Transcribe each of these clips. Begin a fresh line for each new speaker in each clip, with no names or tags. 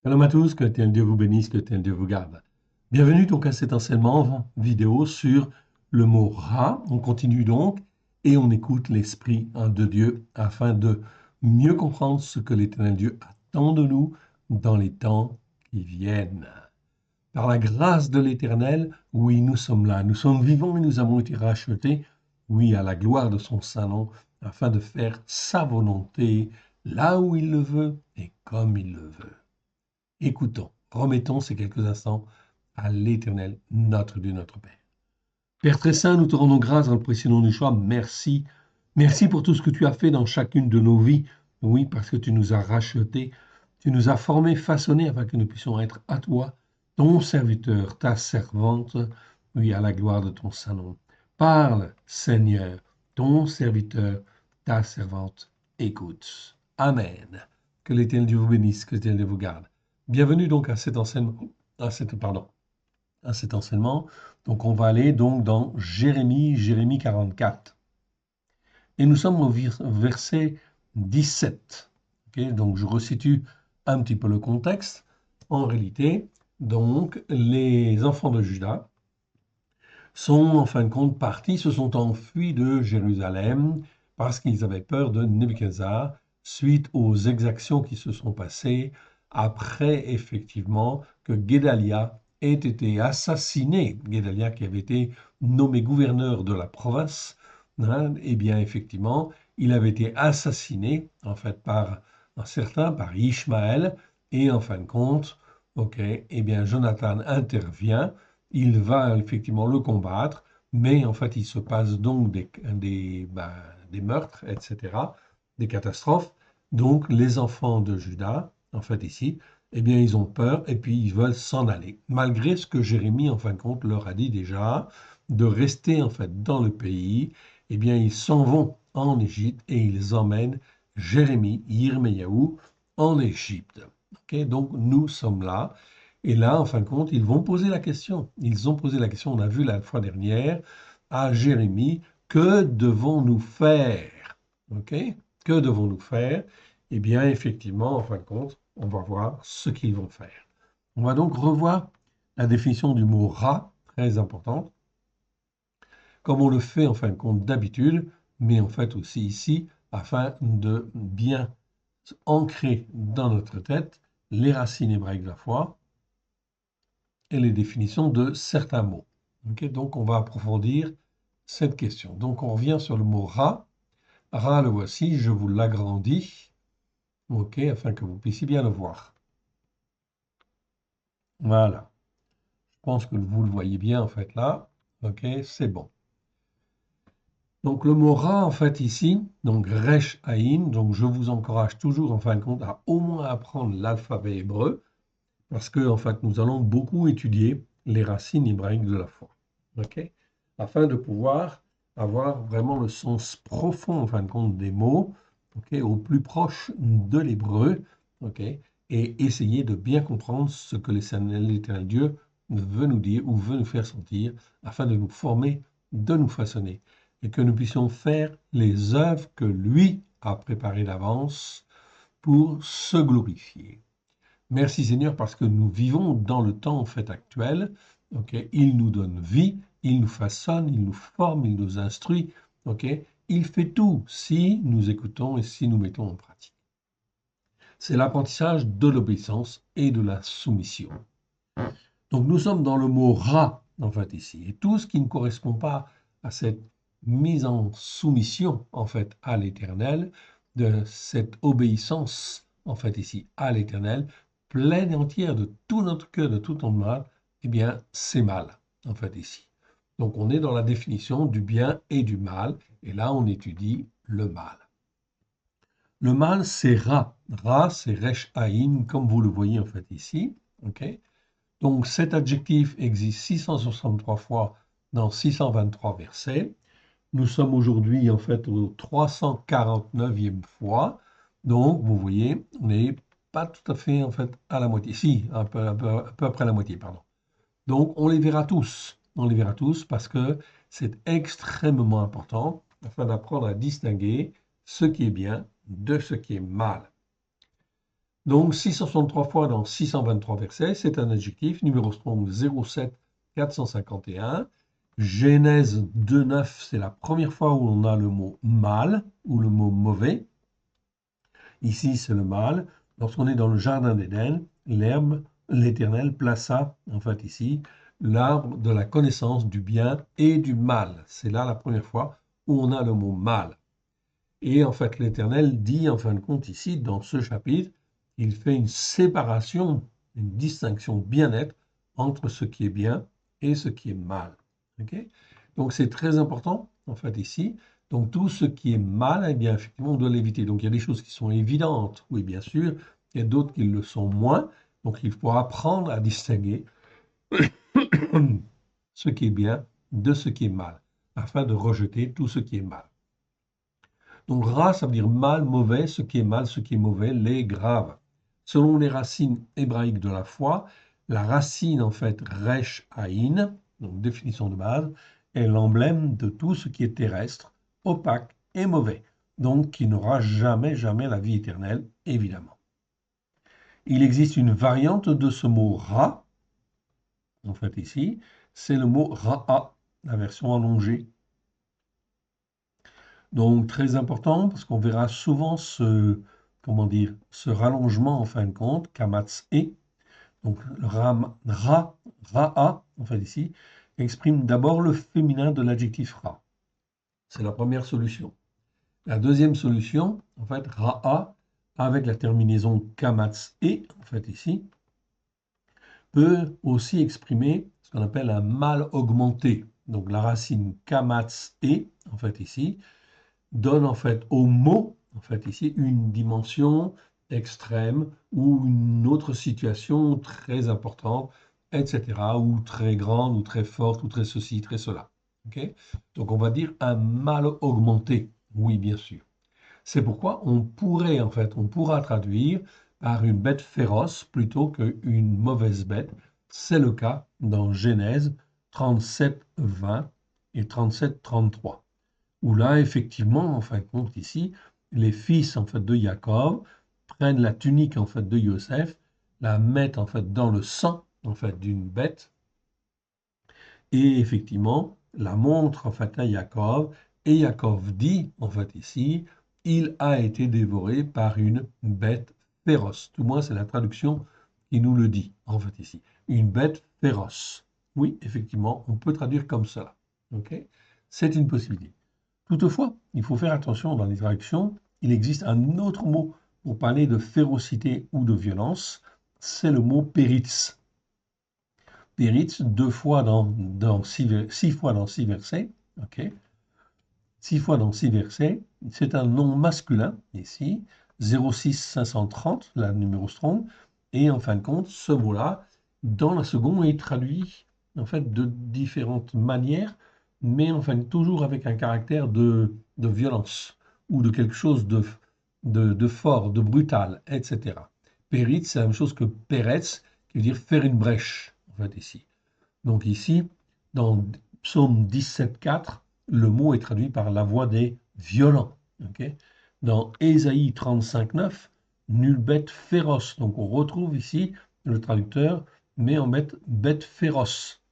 Shalom à tous, que tel Dieu vous bénisse, que tel Dieu vous garde. Bienvenue donc à cet enseignement vidéo sur le mot Ra. On continue donc et on écoute l'Esprit de Dieu afin de mieux comprendre ce que l'Éternel Dieu attend de nous dans les temps qui viennent. Par la grâce de l'Éternel, oui, nous sommes là, nous sommes vivants et nous avons été rachetés, oui, à la gloire de son Saint-Nom, afin de faire sa volonté là où il le veut et comme il le veut. Écoutons, remettons ces quelques instants à l'Éternel, notre Dieu, notre Père. Père très saint, nous te rendons grâce dans le précieux nom du choix. Merci. Merci pour tout ce que tu as fait dans chacune de nos vies. Oui, parce que tu nous as rachetés, tu nous as formés, façonnés afin que nous puissions être à toi, ton serviteur, ta servante, oui, à la gloire de ton Saint-Nom. Parle, Seigneur, ton serviteur, ta servante, écoute. Amen. Que l'Éternel Dieu vous bénisse, que l'Éternel Dieu vous garde. Bienvenue donc à cet enseignement, à cet enseignement. Donc on va aller donc dans Jérémie 44. Et nous sommes au verset 17. Okay, donc je resitue un petit peu le contexte. En réalité, donc les enfants de Juda sont en fin de compte partis, se sont enfuis de Jérusalem parce qu'ils avaient peur de Nebuchadnezzar suite aux exactions qui se sont passées après effectivement que Guédalia ait été assassiné. Guédalia qui avait été nommé gouverneur de la province, hein, eh bien effectivement, il avait été assassiné en fait par un certain, par Ishmaël, et en fin de compte, ok, eh bien Jonathan intervient, il va effectivement le combattre, mais en fait il se passe donc des meurtres, etc., des catastrophes. Donc les enfants de Juda, en fait ici, eh bien ils ont peur et puis ils veulent s'en aller, malgré ce que Jérémie en fin de compte leur a dit déjà, de rester en fait dans le pays. Eh bien ils s'en vont en Égypte et ils emmènent Jérémie, Yirmeyahu en Égypte. Okay, donc nous sommes là. Et là, en fin de compte, ils vont poser la question. Ils ont posé la question, on a vu la fois dernière, à Jérémie, que devons-nous faire? Ok? Que devons-nous faire? Eh bien, effectivement, en fin de compte, on va voir ce qu'ils vont faire. On va donc revoir la définition du mot rat, très importante, comme on le fait en fin de compte d'habitude, mais en fait aussi ici, afin de bien ancrer dans notre tête les racines hébraïques de la foi et les définitions de certains mots. Okay, donc on va approfondir cette question. Donc on revient sur le mot ra. Ra, le voici, je vous l'agrandis, okay, afin que vous puissiez bien le voir. Voilà. Je pense que vous le voyez bien en fait là. Ok, c'est bon. Donc le mot ra en fait ici, donc resh aïn, donc je vous encourage toujours en fin de compte à au moins apprendre l'alphabet hébreu, parce que en fait nous allons beaucoup étudier les racines hébraïques de la foi. Ok, afin de pouvoir avoir vraiment le sens profond en fin de compte des mots, ok, au plus proche de l'hébreu, ok, et essayer de bien comprendre ce que l'Éternel Dieu veut nous dire ou veut nous faire sentir, afin de nous former, de nous façonner, et que nous puissions faire les œuvres que lui a préparées d'avance pour se glorifier. Merci Seigneur parce que nous vivons dans le temps en fait actuel. Okay, il nous donne vie, il nous façonne, il nous forme, il nous instruit. Okay, il fait tout si nous écoutons et si nous mettons en pratique. C'est l'apprentissage de l'obéissance et de la soumission. Donc nous sommes dans le mot ra en fait ici. Et tout ce qui ne correspond pas à cette mise en soumission en fait à l'Éternel, de cette obéissance en fait ici à l'Éternel, pleine et entière de tout notre cœur, de tout notre mal, eh bien c'est mal en fait ici. Donc on est dans la définition du bien et du mal, et là on étudie le mal. Le mal c'est ra. Ra c'est resh haïn, comme vous le voyez en fait ici. Okay, donc cet adjectif existe 663 fois dans 623 versets. Nous sommes aujourd'hui en fait au 349e fois. Donc vous voyez, on n'est pas tout à fait en fait à la moitié. Si, un peu après la moitié, pardon. Donc on les verra tous. On les verra tous parce que c'est extrêmement important afin d'apprendre à distinguer ce qui est bien de ce qui est mal. Donc 663 fois dans 623 versets, c'est un adjectif, numéro Strong 07 451. Genèse 2.9, c'est la première fois où on a le mot mal ou le mot mauvais. Ici, c'est le mal. Lorsqu'on est dans le jardin d'Éden, l'herbe, l'Éternel plaça, en fait ici, l'arbre de la connaissance du bien et du mal. C'est là la première fois où on a le mot mal. Et en fait, l'Éternel dit, en fin de compte, ici, dans ce chapitre, il fait une séparation, une distinction bien nette entre ce qui est bien et ce qui est mal. Okay. Donc, c'est très important, en fait, ici. Donc, tout ce qui est mal, eh bien, effectivement, on doit l'éviter. Donc, il y a des choses qui sont évidentes, oui, bien sûr. Il y a d'autres qui le sont moins. Donc, il faut apprendre à distinguer ce qui est bien de ce qui est mal, afin de rejeter tout ce qui est mal. Donc ra, ça veut dire mal, mauvais, ce qui est mal, ce qui est mauvais, les grave. Selon les racines hébraïques de la foi, la racine en fait resh aïn, donc définition de base, est l'emblème de tout ce qui est terrestre, opaque et mauvais, donc qui n'aura jamais, jamais la vie éternelle, évidemment. Il existe une variante de ce mot ra, en fait ici, c'est le mot ra'a, la version allongée. Donc très important parce qu'on verra souvent comment dire, ce rallongement en fin de compte, kamatz e. Donc le ra'a, en fait ici, exprime d'abord le féminin de l'adjectif ra. C'est la première solution. La deuxième solution, en fait, ra'a, avec la terminaison kamatz e, en fait ici, peut aussi exprimer ce qu'on appelle un mal augmenté. Donc la racine kamatz e, en fait ici, donne en fait au mot, en fait ici, une dimension extrême ou une autre situation très importante, etc., ou très grande, ou très forte, ou très ceci, très cela. Okay. Donc on va dire un mal augmenté, oui bien sûr. C'est pourquoi on pourrait, en fait, on pourra traduire par une bête féroce plutôt qu'une mauvaise bête. C'est le cas dans Genèse 37, 20 et 37, 33 où là, effectivement, en fin de compte, ici, les fils en fait de Jacob prennent la tunique en fait de Joseph, la mettent en fait dans le sang en fait d'une bête, et effectivement la montrent en fait à Jacob, et Jacob dit en fait ici, il a été dévoré par une bête féroce. Tout moins c'est la traduction qui nous le dit en fait ici, une bête féroce. Oui, effectivement, on peut traduire comme cela. Ok, c'est une possibilité. Toutefois, il faut faire attention dans les traductions, il existe un autre mot pour parler de férocité ou de violence, c'est le mot péritz. Péritz, six fois dans six versets, ok, 6 fois dans 6 versets, c'est un nom masculin ici, 06 530, la numéro strong, et en fin de compte, ce mot-là, dans la seconde, est traduit en fait de différentes manières, mais enfin toujours avec un caractère de violence ou de quelque chose de fort, de brutal, etc. Périt, c'est la même chose que Peretz, qui veut dire faire une brèche, en fait, ici. Donc ici, dans Psaume 17,4, le mot est traduit par la voix des violents. Okay. Dans Ésaïe 35,9, nulle bête féroce. Donc on retrouve ici le traducteur met en bête féroce.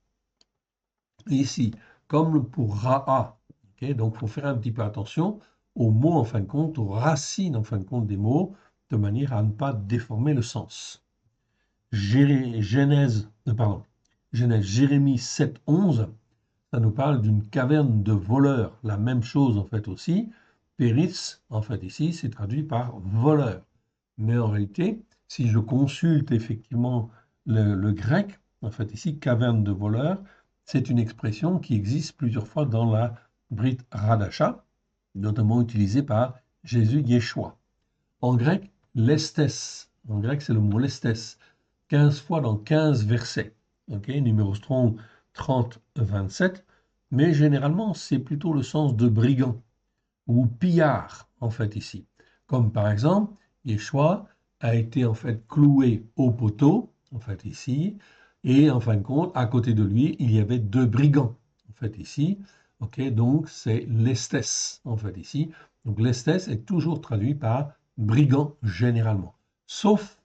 Ici, comme pour Ra'a, okay, donc il faut faire un petit peu attention aux mots en fin de compte, aux racines en fin de compte des mots, de manière à ne pas déformer le sens. Genèse, Jérémie 7,11, ça nous parle d'une caverne de voleurs. La même chose en fait aussi. Péris, en fait ici, c'est traduit par voleur. Mais en réalité, si je consulte effectivement le grec, en fait ici, caverne de voleurs, c'est une expression qui existe plusieurs fois dans la Brit Hadasha, notamment utilisée par Jésus Yeshua. En grec, lestes, en grec c'est le mot lestes, 15 fois dans 15 versets. Okay, numéro strong 30-27, mais généralement c'est plutôt le sens de brigand ou pillard en fait ici. Comme par exemple, Yeshua a été en fait cloué au poteau, en fait ici, et en fin de compte, à côté de lui, il y avait deux brigands, en fait ici. Ok, donc c'est lestes, en fait ici. Donc lestes est toujours traduit par brigand généralement, sauf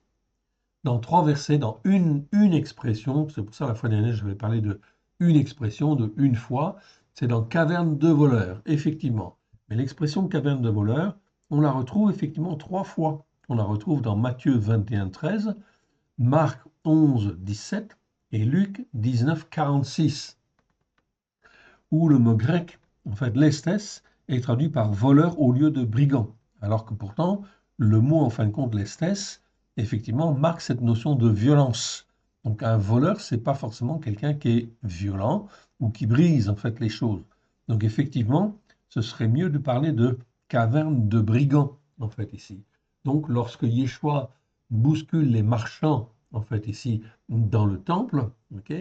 dans 3 versets, dans une expression. C'est pour ça, la fois dernière, j'avais parlé de une expression, de une fois. C'est dans caverne de voleurs, effectivement. Mais l'expression caverne de voleurs, on la retrouve effectivement 3 fois. On la retrouve dans Matthieu 21, 13, Marc 11, 17 et Luc 19, 46, où le mot grec, en fait, lestes, est traduit par voleur au lieu de brigand. Alors que pourtant, le mot, en fin de compte, lestes, effectivement, marque cette notion de violence. Donc un voleur, c'est pas forcément quelqu'un qui est violent ou qui brise, en fait, les choses. Donc effectivement, ce serait mieux de parler de caverne de brigands, en fait, ici. Donc lorsque Yeshua bouscule les marchands, en fait, ici, dans le temple, ok,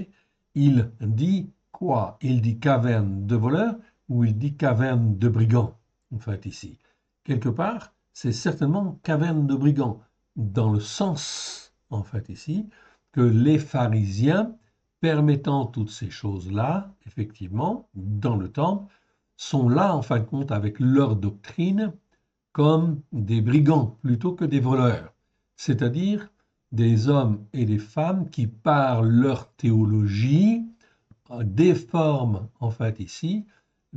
il dit quoi? Il dit caverne de voleurs ou il dit caverne de brigands, en fait, ici. Quelque part, c'est certainement caverne de brigands, dans le sens, en fait, ici, que les pharisiens, permettant toutes ces choses-là, effectivement, dans le temple, sont là, en fin de compte, avec leur doctrine, comme des brigands plutôt que des voleurs, c'est-à-dire des hommes et des femmes qui, par leur théologie, déforment en fait ici,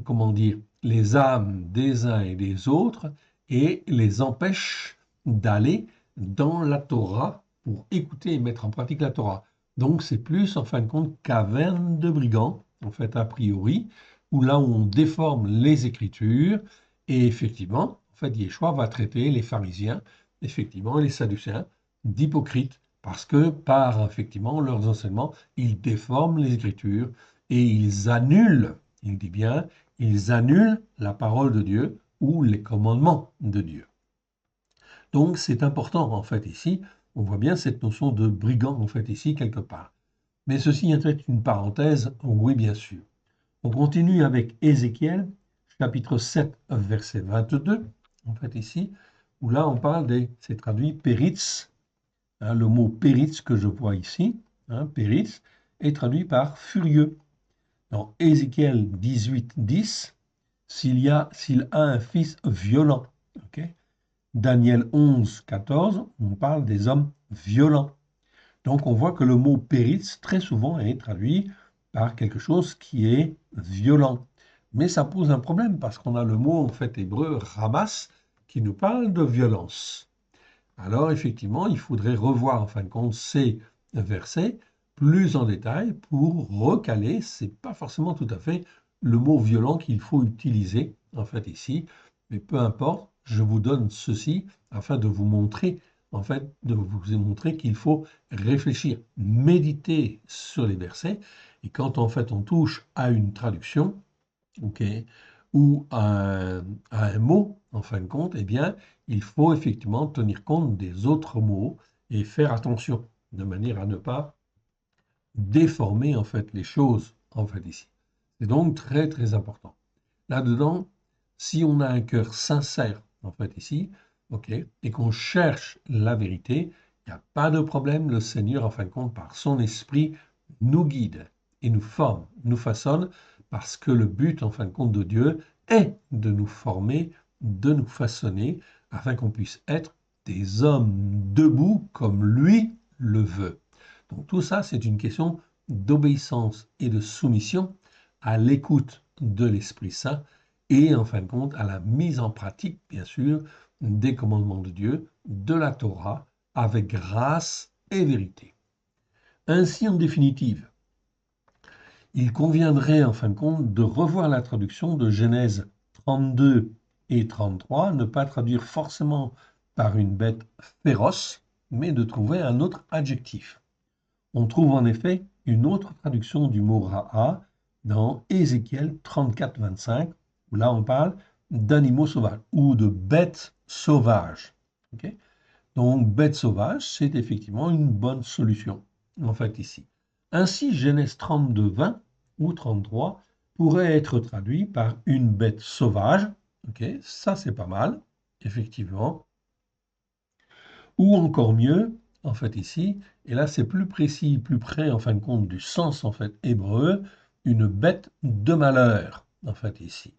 comment dire, les âmes des uns et des autres et les empêchent d'aller dans la Torah pour écouter et mettre en pratique la Torah. Donc c'est plus en fin de compte caverne de brigands, en fait a priori, où là où on déforme les Écritures et effectivement, en fait Yeshua va traiter les pharisiens, effectivement, et les sadducéens d'hypocrites parce que par effectivement leurs enseignements, ils déforment les Écritures et ils annulent, il dit bien, ils annulent la parole de Dieu ou les commandements de Dieu. Donc c'est important en fait ici, on voit bien cette notion de brigand en fait ici quelque part. Mais ceci est peut-être une parenthèse, oui bien sûr. On continue avec Ézéchiel, chapitre 7, verset 22, en fait ici, où là on parle des, c'est traduit péritz, hein, le mot péritz que je vois ici, hein, péritz, est traduit par furieux. Dans Ézéchiel 18, 10, s'il a un fils violent. Ok. Daniel 11, 14, on parle des hommes violents. Donc on voit que le mot péritz, très souvent, est traduit par quelque chose qui est violent. Mais ça pose un problème parce qu'on a le mot en fait hébreu ramas qui nous parle de violence. Alors effectivement, il faudrait revoir en fin de compte ces versets plus en détail pour recaler, c'est pas forcément tout à fait le mot violent qu'il faut utiliser en fait ici, mais peu importe, je vous donne ceci afin de vous montrer en fait de vous montrer qu'il faut réfléchir, méditer sur les versets et quand en fait on touche à une traduction, ok, ou à un mot, en fin de compte, eh bien, il faut effectivement tenir compte des autres mots et faire attention, de manière à ne pas déformer en fait les choses en fait ici. C'est donc très très important. Là-dedans, si on a un cœur sincère en fait ici, ok, et qu'on cherche la vérité, il n'y a pas de problème. Le Seigneur, en fin de compte, par son esprit, nous guide et nous forme, nous façonne, parce que le but, en fin de compte, de Dieu est de nous former, de nous façonner, afin qu'on puisse être des hommes debout comme lui le veut. Donc tout ça, c'est une question d'obéissance et de soumission à l'écoute de l'Esprit Saint et en fin de compte à la mise en pratique, bien sûr, des commandements de Dieu, de la Torah, avec grâce et vérité. Ainsi, en définitive, il conviendrait en fin de compte de revoir la traduction de Genèse 32 et 33, ne pas traduire forcément par une bête féroce, mais de trouver un autre adjectif. On trouve en effet une autre traduction du mot ra'a dans Ézéchiel 34, 25, où là on parle d'animaux sauvages ou de bêtes sauvages. Okay. Donc bêtes sauvages, c'est effectivement une bonne solution, en fait ici. Ainsi, Genèse 32, 20 ou 33 pourrait être traduit par une bête sauvage. Okay. Ça c'est pas mal, effectivement. Ou encore mieux, en fait ici, et là c'est plus précis, plus près en fin de compte du sens en fait hébreu, une bête de malheur, en fait ici.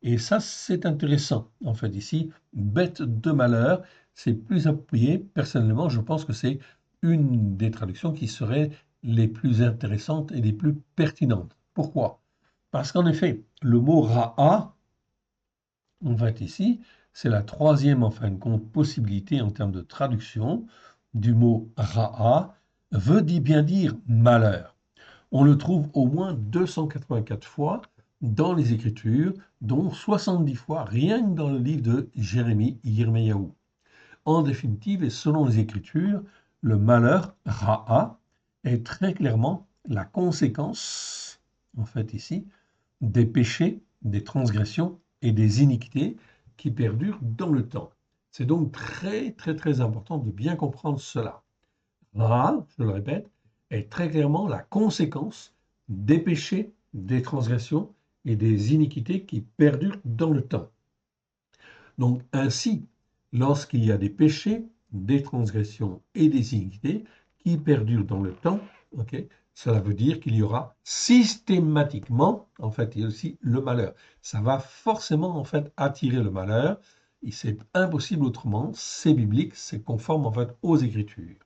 Et ça c'est intéressant, en fait ici, bête de malheur, c'est plus approprié, personnellement je pense que c'est une des traductions qui serait les plus intéressantes et les plus pertinentes. Pourquoi? Parce qu'en effet, le mot ra'a, en fait ici, c'est la troisième en fin de compte possibilité en termes de traduction du mot ra'a, veut bien dire malheur. On le trouve au moins 284 fois dans les Écritures, dont 70 fois rien que dans le livre de Jérémie, Yirmeyahu. En définitive, et selon les Écritures, le malheur, ra'a, est très clairement la conséquence, en fait ici, des péchés, des transgressions et des iniquités qui perdurent dans le temps. C'est donc très, très, très important de bien comprendre cela. Ra, je le répète, est très clairement la conséquence des péchés, des transgressions et des iniquités qui perdurent dans le temps. Donc ainsi, lorsqu'il y a des péchés, des transgressions et des iniquités qui perdurent dans le temps, okay, cela veut dire qu'il y aura systématiquement, en fait, il y a aussi le malheur. Ça va forcément, en fait, attirer le malheur. Et c'est impossible autrement, c'est biblique, c'est conforme, en fait, aux Écritures.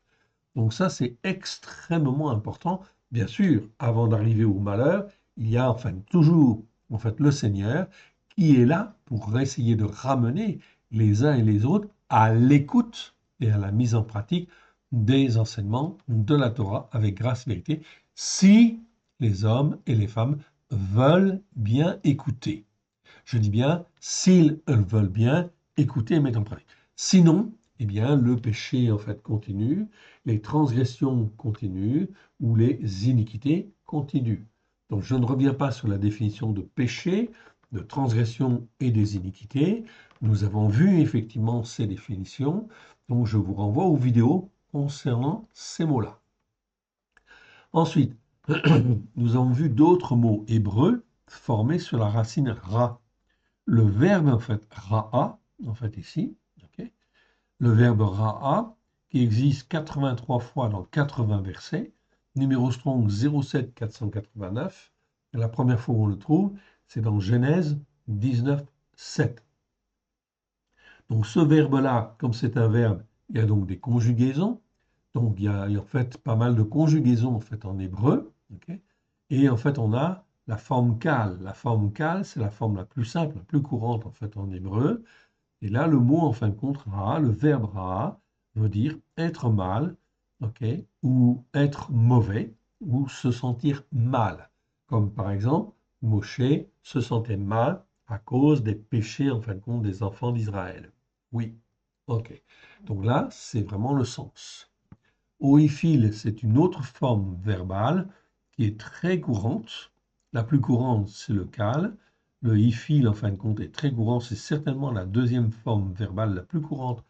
Donc ça, c'est extrêmement important. Bien sûr, avant d'arriver au malheur, il y a enfin toujours en fait le Seigneur qui est là pour essayer de ramener les uns et les autres à l'écoute et à la mise en pratique des enseignements de la Torah avec grâce et vérité, si les hommes et les femmes veulent bien écouter. Je dis bien s'ils veulent bien écouter et mettre en pratique. Sinon, eh bien, le péché en fait continue, les transgressions continuent ou les iniquités continuent. Donc, je ne reviens pas sur la définition de péché, de transgression et des iniquités. Nous avons vu effectivement ces définitions, donc je vous renvoie aux vidéos concernant ces mots-là. Ensuite, nous avons vu d'autres mots hébreux formés sur la racine ra. Le verbe en fait ra'a, en fait ici, okay, le verbe ra'a, qui existe 83 fois dans 80 versets, numéro Strong 07489. La première fois où on le trouve, c'est dans Genèse 19, 7. Donc ce verbe-là, comme c'est un verbe, il y a donc des conjugaisons. Donc il y a en fait pas mal de conjugaisons en fait en hébreu. Okay, et en fait on a la forme kal. La forme kal, c'est la forme la plus simple, la plus courante en fait en hébreu. Et là, le mot en fin de compte, ra, le verbe ra, veut dire être mal, okay, ou être mauvais, ou se sentir mal. Comme par exemple, Moshe se sentait mal à cause des péchés en fin de compte des enfants d'Israël. Oui, ok. Donc là, c'est vraiment le sens. Oiphil, c'est une autre forme verbale qui est très courante. La plus courante, c'est le kal. Le ifil, en fin de compte, est très courant. C'est certainement la deuxième forme verbale la plus courante,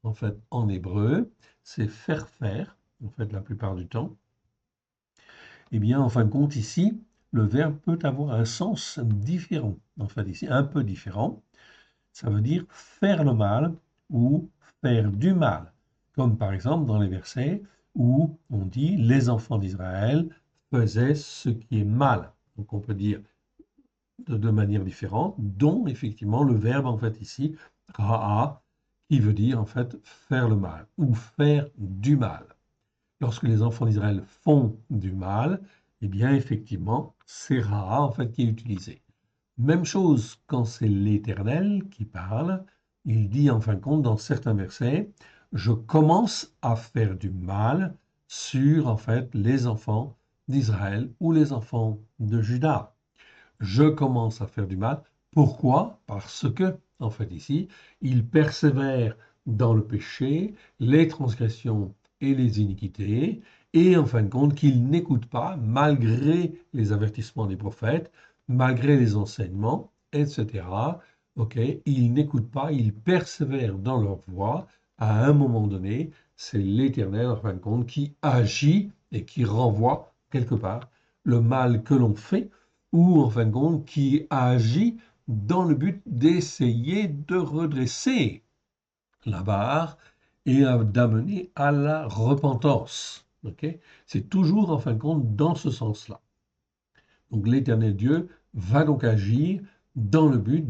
en fait, en hébreu. C'est faire, en fait, la plupart du temps. Eh bien, en fin de compte, ici, le verbe peut avoir un sens différent. En fait, ici, un peu différent. Ça veut dire faire le mal ou faire du mal. Comme par exemple dans les versets où on dit les enfants d'Israël faisaient ce qui est mal. Donc on peut dire de manière différente, dont effectivement le verbe en fait ici, ra'a, qui veut dire en fait faire le mal ou faire du mal. Lorsque les enfants d'Israël font du mal, eh bien effectivement c'est ra'a en fait qui est utilisé. Même chose quand c'est l'Éternel qui parle, il dit en fin de compte dans certains versets, je commence à faire du mal sur en fait les enfants d'Israël ou les enfants de Juda. Je commence à faire du mal. Pourquoi? Parce que, en fait ici, ils persévèrent dans le péché, les transgressions et les iniquités, et en fin de compte qu'ils n'écoutent pas, malgré les avertissements des prophètes, malgré les enseignements, etc. Ok, ils n'écoutent pas, ils persévèrent dans leur voie. À un moment donné, c'est l'Éternel, en fin de compte, qui agit et qui renvoie quelque part le mal que l'on fait, ou en fin de compte, qui agit dans le but d'essayer de redresser la barre et d'amener à la repentance. Okay, c'est toujours, en fin de compte, dans ce sens-là. Donc l'Éternel Dieu va donc agir dans le but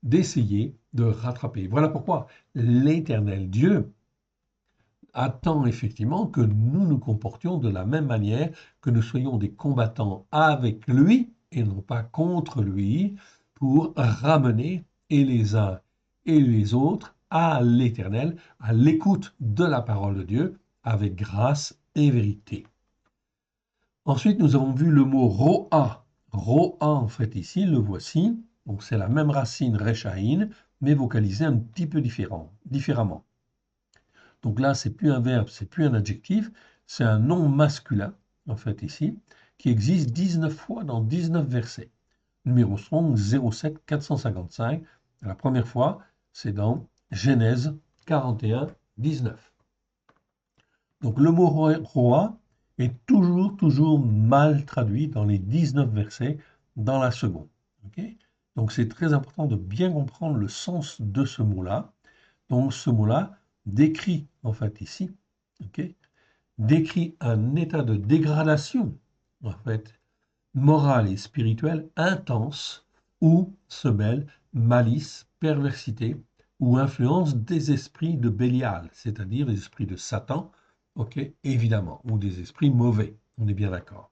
d'essayer de rattraper. Voilà pourquoi l'Éternel Dieu attend effectivement que nous nous comportions de la même manière, que nous soyons des combattants avec lui et non pas contre lui, pour ramener et les uns et les autres à l'Éternel, à l'écoute de la parole de Dieu, avec grâce et vérité. Ensuite, nous avons vu le mot ro'a. Ro'a, en fait, ici, le voici. Donc, c'est la même racine rechaïn, mais vocalisée un petit peu différemment. Donc là, c'est plus un verbe, c'est plus un adjectif, c'est un nom masculin, en fait, ici, qui existe 19 fois dans 19 versets. Numéro strong 07 455. La première fois, c'est dans Genèse 41, 19. Donc le mot roi est toujours mal traduit dans les 19 versets dans la seconde. Okay. Donc c'est très important de bien comprendre le sens de ce mot-là. Donc ce mot-là décrit, en fait ici, okay, décrit un état de dégradation, en fait, morale et spirituelle intense où se mêlent malice, perversité ou influence des esprits de Bélial, c'est-à-dire des esprits de Satan, ok, évidemment, ou des esprits mauvais, on est bien d'accord.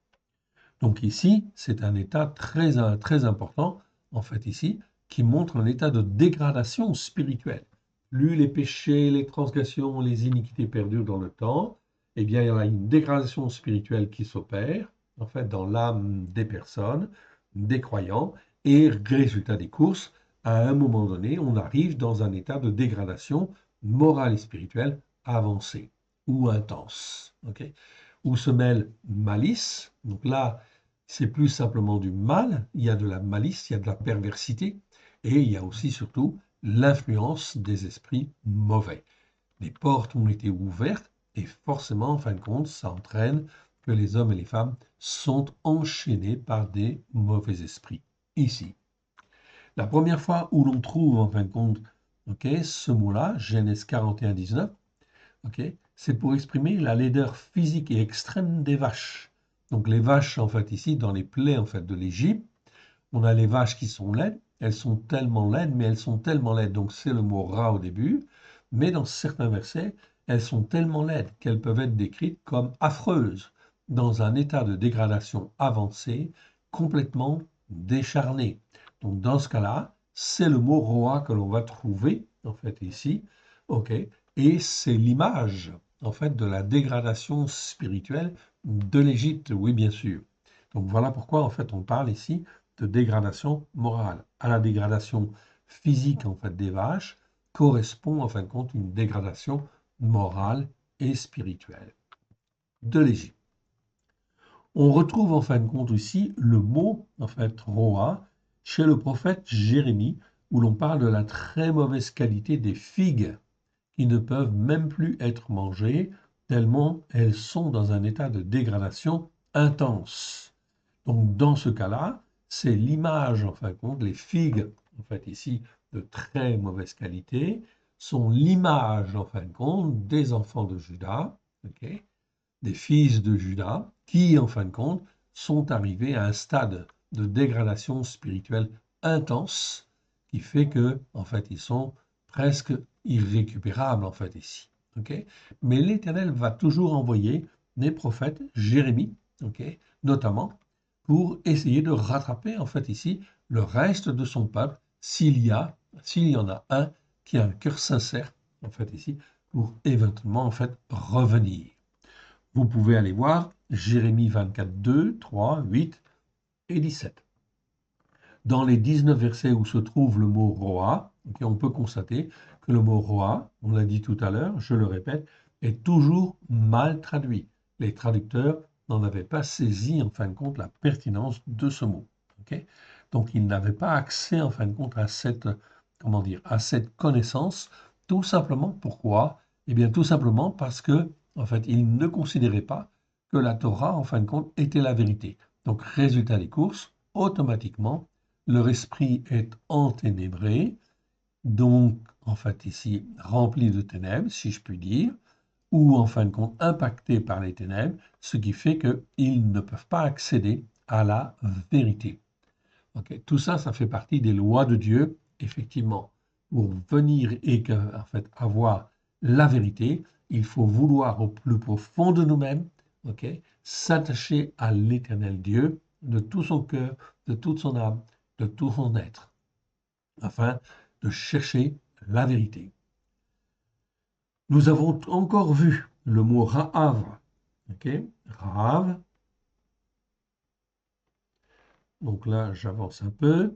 Donc ici, c'est un état très important, en fait ici, qui montre un état de dégradation spirituelle. Plus les péchés, les transgressions, les iniquités perdurent dans le temps, eh bien il y a une dégradation spirituelle qui s'opère, en fait, dans l'âme des personnes, des croyants, et résultat des courses, à un moment donné, on arrive dans un état de dégradation morale et spirituelle avancé ou intense, ok, où se mêle malice, donc là, c'est plus simplement du mal, il y a de la malice, il y a de la perversité, et il y a aussi surtout l'influence des esprits mauvais. Les portes ont été ouvertes, et forcément, en fin de compte, ça entraîne que les hommes et les femmes sont enchaînés par des mauvais esprits. Ici, la première fois où l'on trouve, en fin de compte, okay, ce mot-là, Genèse 41, 19, okay, c'est pour exprimer la laideur physique et extrême des vaches. Donc les vaches, en fait, ici, dans les plaies en fait, de l'Égypte, on a les vaches qui sont laides, elles sont tellement laides, mais elles sont tellement laides, donc c'est le mot rat au début, mais dans certains versets, elles sont tellement laides qu'elles peuvent être décrites comme affreuses, dans un état de dégradation avancé, complètement décharné. Donc dans ce cas-là, c'est le mot roi que l'on va trouver, en fait, ici, ok, et c'est l'image, en fait, de la dégradation spirituelle de l'Égypte, oui, bien sûr. Donc voilà pourquoi, en fait, on parle ici de dégradation morale. À la dégradation physique, en fait, des vaches correspond, en fin de compte, une dégradation morale et spirituelle de l'Égypte. On retrouve, en fin de compte, ici le mot, en fait, roa, chez le prophète Jérémie, où l'on parle de la très mauvaise qualité des figues qui ne peuvent même plus être mangées, tellement elles sont dans un état de dégradation intense. Donc dans ce cas-là, c'est l'image, en fin de compte, les figues, en fait ici, de très mauvaise qualité, sont l'image, en fin de compte, des enfants de Juda, okay, des fils de Juda, qui, en fin de compte, sont arrivés à un stade de dégradation spirituelle intense, qui fait que, en fait, ils sont presque irrécupérables, en fait, ici. Okay. Mais l'Éternel va toujours envoyer des prophètes, Jérémie, okay, notamment, pour essayer de rattraper, en fait, ici, le reste de son peuple, s'il y en a un qui a un cœur sincère, en fait, ici, pour éventuellement, en fait, revenir. Vous pouvez aller voir Jérémie 24, 2, 3, 8 et 17. Dans les 19 versets où se trouve le mot roi, okay, on peut constater que le mot roi, on l'a dit tout à l'heure, je le répète, est toujours mal traduit. Les traducteurs n'en avaient pas saisi en fin de compte la pertinence de ce mot. Okay. Donc ils n'avaient pas accès en fin de compte à cette, comment dire, à cette connaissance, tout simplement pourquoi? Eh bien tout simplement parce que en fait ils ne considéraient pas que la Torah en fin de compte était la vérité. Donc résultat des courses, automatiquement leur esprit est enténébré, donc en fait ici rempli de ténèbres, si je puis dire, ou en fin de compte impacté par les ténèbres, ce qui fait qu'ils ne peuvent pas accéder à la vérité. Okay. Tout ça, ça fait partie des lois de Dieu, effectivement. Pour venir et en fait, avoir la vérité, il faut vouloir au plus profond de nous-mêmes, ok, s'attacher à l'Éternel Dieu de tout son cœur, de toute son âme, de tout son être, afin de chercher la vérité. Nous avons encore vu le mot Rahav, ok, Rahav. Donc là, j'avance un peu.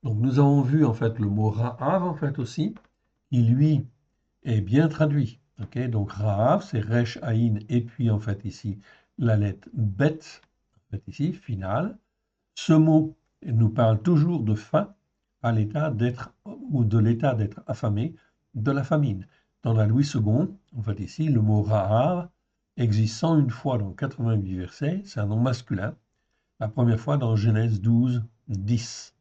Donc nous avons vu en fait le mot Rahav en fait aussi, qui lui est bien traduit. Ok, donc Rahav, c'est Resh Aïn, et puis en fait ici la lettre Bet, en fait ici, finale. Ce mot nous parle toujours de faim, à l'état d'être, ou de l'état d'être affamé, de la famine. Dans la Louis II, en fait ici, le mot Rahav existe 101 fois dans 88 versets, c'est un nom masculin. La première fois dans Genèse 12, 10.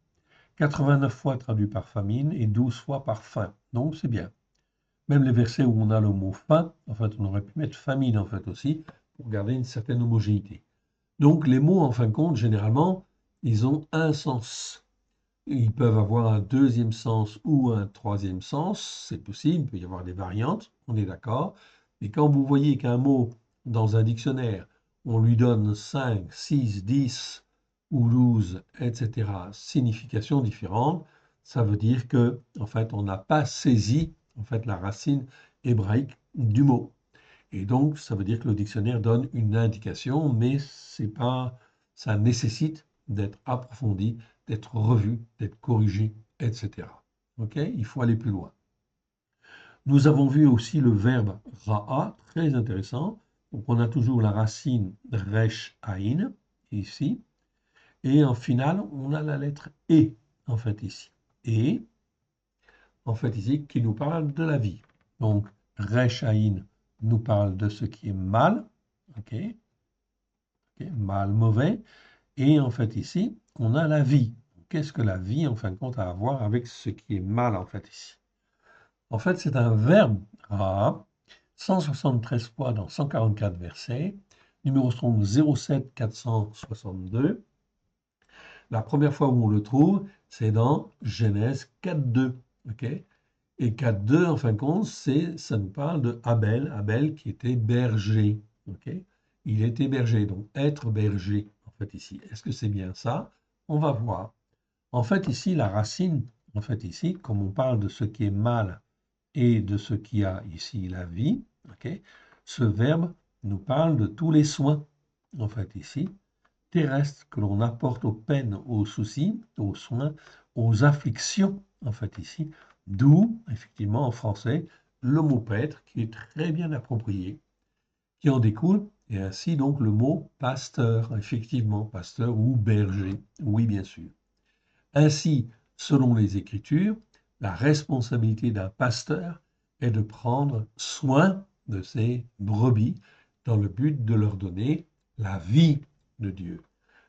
89 fois traduit par famine et 12 fois par faim. Donc c'est bien. Même les versets où on a le mot faim, en fait, on aurait pu mettre famine en fait aussi, pour garder une certaine homogénéité. Donc les mots, en fin de compte, généralement, ils ont un sens. Ils peuvent avoir un deuxième sens ou un troisième sens, c'est possible, il peut y avoir des variantes, on est d'accord. Mais quand vous voyez qu'un mot dans un dictionnaire, on lui donne 5, 6, 10 ou 12, etc., significations différentes, ça veut dire que, en fait, on n'a pas saisi, en fait, la racine hébraïque du mot. Et donc, ça veut dire que le dictionnaire donne une indication, mais c'est pas, ça nécessite d'être approfondi, d'être revu, d'être corrigé, etc. Ok, il faut aller plus loin. Nous avons vu aussi le verbe ra'a, très intéressant. Donc, on a toujours la racine resh aïn, ici. Et en finale, on a la lettre E, en fait, ici. Et, en fait, ici, qui nous parle de la vie. Donc, resh aïn nous parle de ce qui est mal, ok, mal, mauvais. Et en fait, ici, on a la vie. Qu'est-ce que la vie, en fin de compte, a à voir avec ce qui est mal, en fait, ici? En fait, c'est un verbe ra, 173 fois dans 144 versets, numéro strong 07 462. La première fois où on le trouve, c'est dans Genèse 4.2. Ok, et 4.2, en fin de compte, ça nous parle de Abel, Abel qui était berger. Ok, il était berger, donc être berger, en fait, ici. Est-ce que c'est bien ça? On va voir. En fait, ici, la racine, en fait, ici, comme on parle de ce qui est mal et de ce qui a ici la vie, ok, ce verbe nous parle de tous les soins, en fait, ici, terrestres que l'on apporte aux peines, aux soucis, aux soins, aux afflictions, en fait, ici, d'où, effectivement, en français, le mot paître, qui est très bien approprié, qui en découle, et ainsi donc le mot pasteur, effectivement, pasteur ou berger, oui, bien sûr. Ainsi, selon les Écritures, la responsabilité d'un pasteur est de prendre soin de ses brebis dans le but de leur donner la vie de Dieu.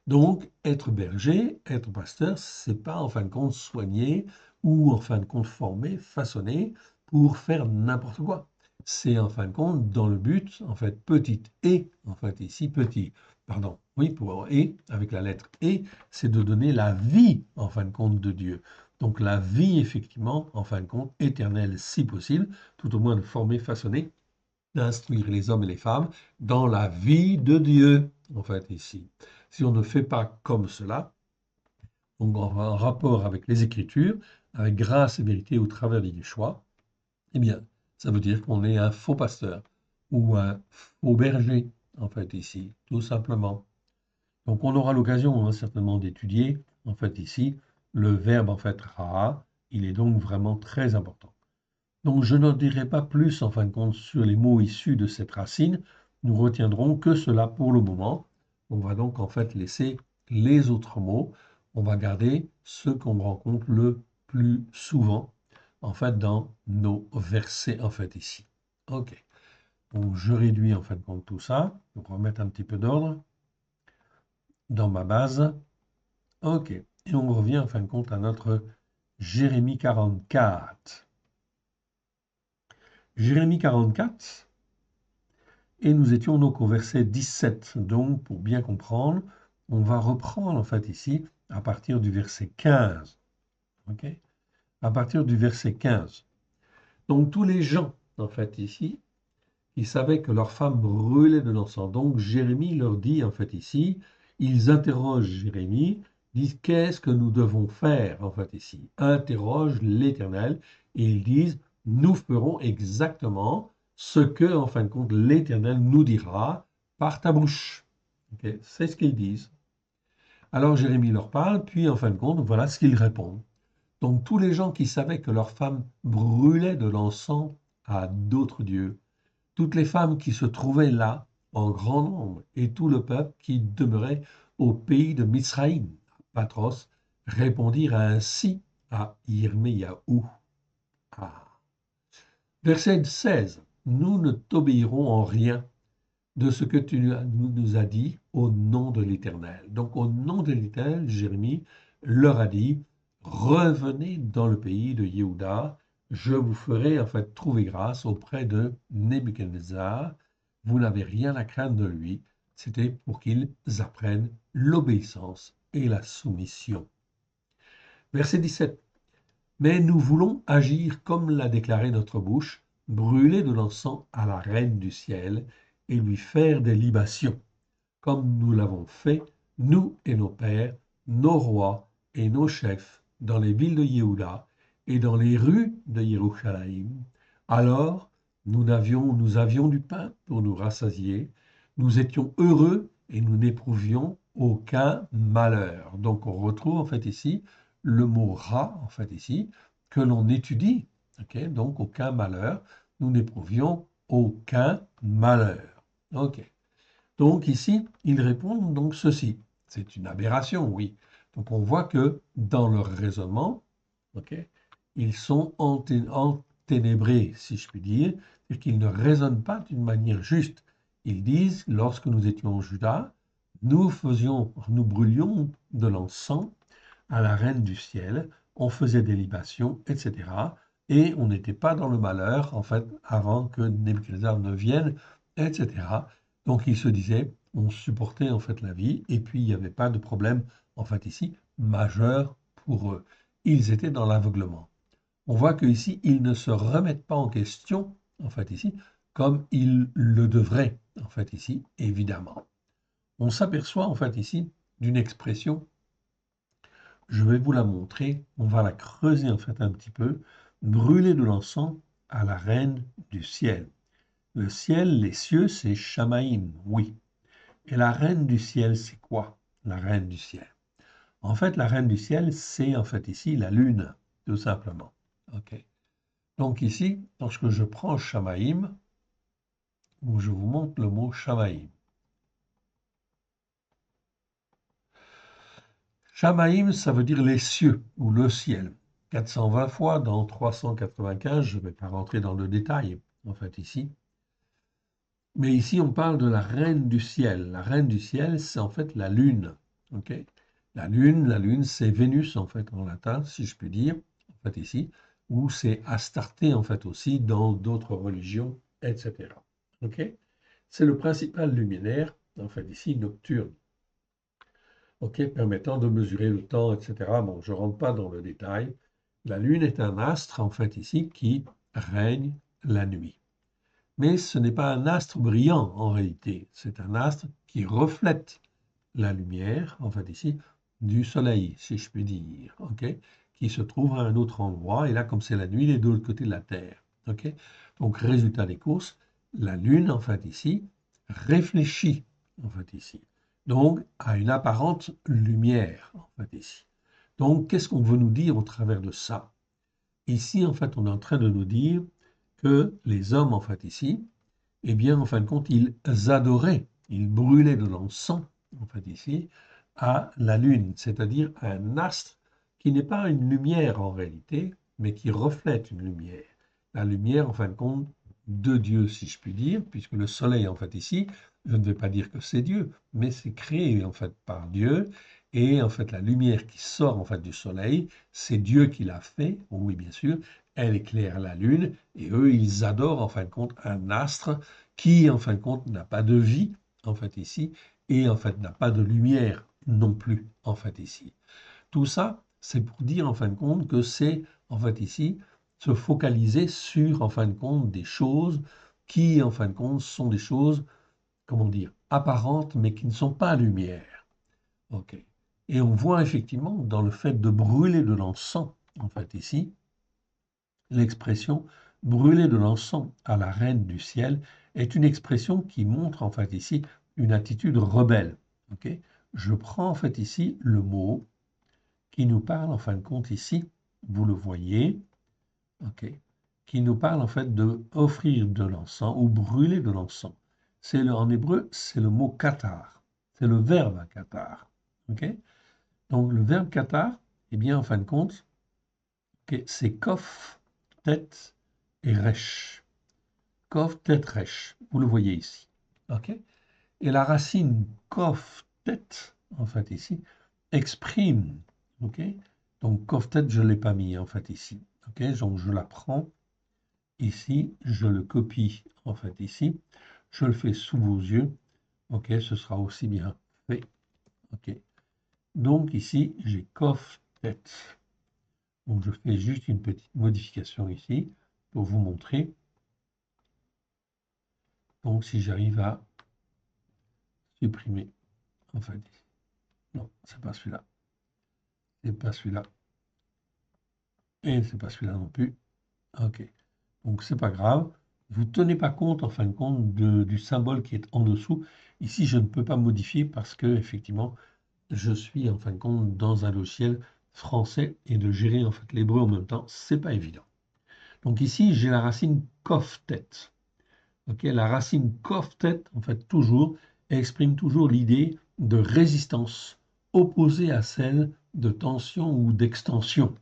Donc, être berger, être pasteur, c'est pas en fin de compte soigner ou en fin de compte former, façonner pour faire n'importe quoi. C'est en fin de compte dans le but, en fait, petite et, en fait, ici, petit, pardon, oui, pour et, avec la lettre et, c'est de donner la vie, en fin de compte, de Dieu. Donc, la vie, effectivement, en fin de compte, éternelle si possible, tout au moins de former, façonner, d'instruire les hommes et les femmes dans la vie de Dieu, en fait, ici. Si on ne fait pas comme cela, donc en rapport avec les Écritures, avec grâce et vérité au travers des choix, eh bien, ça veut dire qu'on est un faux pasteur ou un faux berger, en fait, ici, tout simplement. Donc, on aura l'occasion certainement d'étudier, en fait, ici, le verbe, en fait, ra, il est donc vraiment très important. Donc, je n'en dirai pas plus, en fin de compte, sur les mots issus de cette racine. Nous retiendrons que cela pour le moment. On va donc, en fait, laisser les autres mots. On va garder ceux qu'on rencontre le plus souvent, en fait, dans nos versets, en fait, ici. OK. Donc, je réduis, en fin de compte, tout ça. Donc, remettre un petit peu d'ordre dans ma base. OK. Et on revient, en fin de compte, à notre Jérémie 44. Jérémie 44, et nous étions donc au verset 17. Donc, pour bien comprendre, on va reprendre, en fait, ici, à partir du verset 15. OK? à partir du verset 15. Donc tous les gens, en fait, ici, qui savaient que leurs femmes brûlaient de l'encens. Donc Jérémie leur dit, en fait, ici, ils interrogent Jérémie, disent qu'est-ce que nous devons faire, en fait, ici. Interrogent l'Éternel et ils disent, nous ferons exactement ce que, en fin de compte, l'Éternel nous dira par ta bouche. Okay? C'est ce qu'ils disent. Alors Jérémie leur parle, puis en fin de compte, voilà ce qu'ils répondent. Donc tous les gens qui savaient que leurs femmes brûlaient de l'encens à d'autres dieux, toutes les femmes qui se trouvaient là en grand nombre et tout le peuple qui demeurait au pays de Mizraïm, Patros, répondirent ainsi à Yirmiyahu. Ah. Verset 16. Nous ne t'obéirons en rien de ce que tu nous as dit au nom de l'Éternel. Donc au nom de l'Éternel, Jérémie leur a dit, revenez dans le pays de Yehuda, je vous ferai en fait trouver grâce auprès de Nebuchadnezzar. Vous n'avez rien à craindre de lui. C'était pour qu'ils apprennent l'obéissance et la soumission. Verset 17. Mais nous voulons agir comme l'a déclaré notre bouche, brûler de l'encens à la reine du ciel et lui faire des libations, comme nous l'avons fait, nous et nos pères, nos rois et nos chefs, dans les villes de Yehuda et dans les rues de Jérusalem. Alors nous avions du pain pour nous rassasier, nous étions heureux et nous n'éprouvions aucun malheur. Donc on retrouve en fait ici le mot ra, en fait ici, que l'on étudie. Okay? Donc aucun malheur, nous n'éprouvions aucun malheur. Ok. Donc ici, ils répondent donc ceci. C'est une aberration, oui. Donc on voit que dans leur raisonnement, okay, ils sont enténébrés, si je puis dire, c'est qu'ils ne raisonnent pas d'une manière juste. Ils disent, lorsque nous étions en Juda, nous brûlions de l'encens à la reine du ciel, on faisait des libations, etc. Et on n'était pas dans le malheur, en fait, avant que Nebuchadnezzar ne vienne, etc. Donc ils se disaient, on supportait en fait la vie, et puis il n'y avait pas de problème, en fait ici, majeur pour eux. Ils étaient dans l'aveuglement. On voit qu'ici, ils ne se remettent pas en question, en fait ici, comme ils le devraient, en fait ici, évidemment. On s'aperçoit en fait ici d'une expression, je vais vous la montrer, on va la creuser en fait un petit peu, brûler de l'encens à la reine du ciel. Le ciel, les cieux, c'est Shamaïm, oui. Et la reine du ciel, c'est quoi? La reine du ciel. En fait, la reine du ciel, c'est en fait ici la lune, tout simplement. Ok. Donc ici, lorsque je prends Shamaïm, je vous montre le mot Shamaïm. Shamaïm, ça veut dire les cieux ou le ciel. 420 fois dans 395, je ne vais pas rentrer dans le détail, en fait, ici. Mais ici, on parle de la reine du ciel. La reine du ciel, c'est en fait la lune. Okay? La lune, c'est Vénus, en fait, en latin, si je puis dire, en fait, ici, ou c'est Astarté, en fait, aussi, dans d'autres religions, etc. Okay? C'est le principal luminaire, en fait, ici, nocturne. Okay, permettant de mesurer le temps, etc. Bon, je ne rentre pas dans le détail. La Lune est un astre, en fait, ici, qui règne la nuit. Mais ce n'est pas un astre brillant, en réalité. C'est un astre qui reflète la lumière, en fait, ici, du Soleil, si je puis dire, okay, qui se trouve à un autre endroit. Et là, comme c'est la nuit, il est de l'autre côté de la Terre. Okay. Donc, résultat des courses, la Lune, en fait, ici, réfléchit, en fait, ici. Donc, à une apparente lumière, en fait, ici. Donc, qu'est-ce qu'on veut nous dire au travers de ça? Ici, en fait, on est en train de nous dire que les hommes, en fait, ici, eh bien, en fin de compte, ils adoraient, ils brûlaient de l'encens, en fait, ici, à la lune, c'est-à-dire à un astre qui n'est pas une lumière en réalité, mais qui reflète une lumière. La lumière, en fin de compte, de Dieu, si je puis dire, puisque le soleil, en fait, ici, je ne vais pas dire que c'est Dieu, mais c'est créé, en fait, par Dieu, et en fait, la lumière qui sort, en fait, du soleil, c'est Dieu qui l'a fait, oui, bien sûr, elle éclaire la lune, et eux, ils adorent, en fin de compte, un astre qui, en fin de compte, n'a pas de vie, en fait, ici, et en fait, n'a pas de lumière non plus, en fait, ici. Tout ça, c'est pour dire, en fin de compte, que c'est en fait, ici, se focaliser sur, en fin de compte, des choses qui, en fin de compte, sont des choses, comment dire, apparentes, mais qui ne sont pas lumière. OK. Et on voit effectivement dans le fait de brûler de l'encens, en fait, ici, l'expression brûler de l'encens à la reine du ciel est une expression qui montre, en fait, ici, une attitude rebelle. OK. Je prends, en fait, ici, le mot qui nous parle, en fin de compte, ici, vous le voyez, OK, qui nous parle, en fait, de offrir de l'encens ou brûler de l'encens. En hébreu, c'est le mot katar. C'est le verbe katar. OK. Donc, le verbe katar, eh bien, en fin de compte, OK, c'est kof, tête et resh. Kof, tête, resh. Vous le voyez ici. OK. Et la racine kof, tête, en fait, ici, exprime. OK. Donc, kof, tête, je ne l'ai pas mis, en fait, ici. OK. Donc, je la prends ici, je le copie, en fait, ici. Je le fais sous vos yeux. OK. Ce sera aussi bien fait. OK. Donc, ici, j'ai kof, tête. Donc, je fais juste une petite modification ici pour vous montrer. Donc, si j'arrive à supprimer, en fait, non, c'est pas celui-là, c'est pas celui-là, et c'est pas celui-là non plus. OK. Donc, c'est pas grave. Vous ne tenez pas compte, en fin de compte, du symbole qui est en dessous. Ici, je ne peux pas modifier parce que, effectivement, je suis, en fin de compte, dans un logiciel français et de gérer, en fait, l'hébreu en même temps, c'est pas évident. Donc, ici, j'ai la racine kof-tête. Ok, la racine kof-tête, en fait, toujours, exprime toujours l'idée de résistance opposée à celle de tension ou d'extension.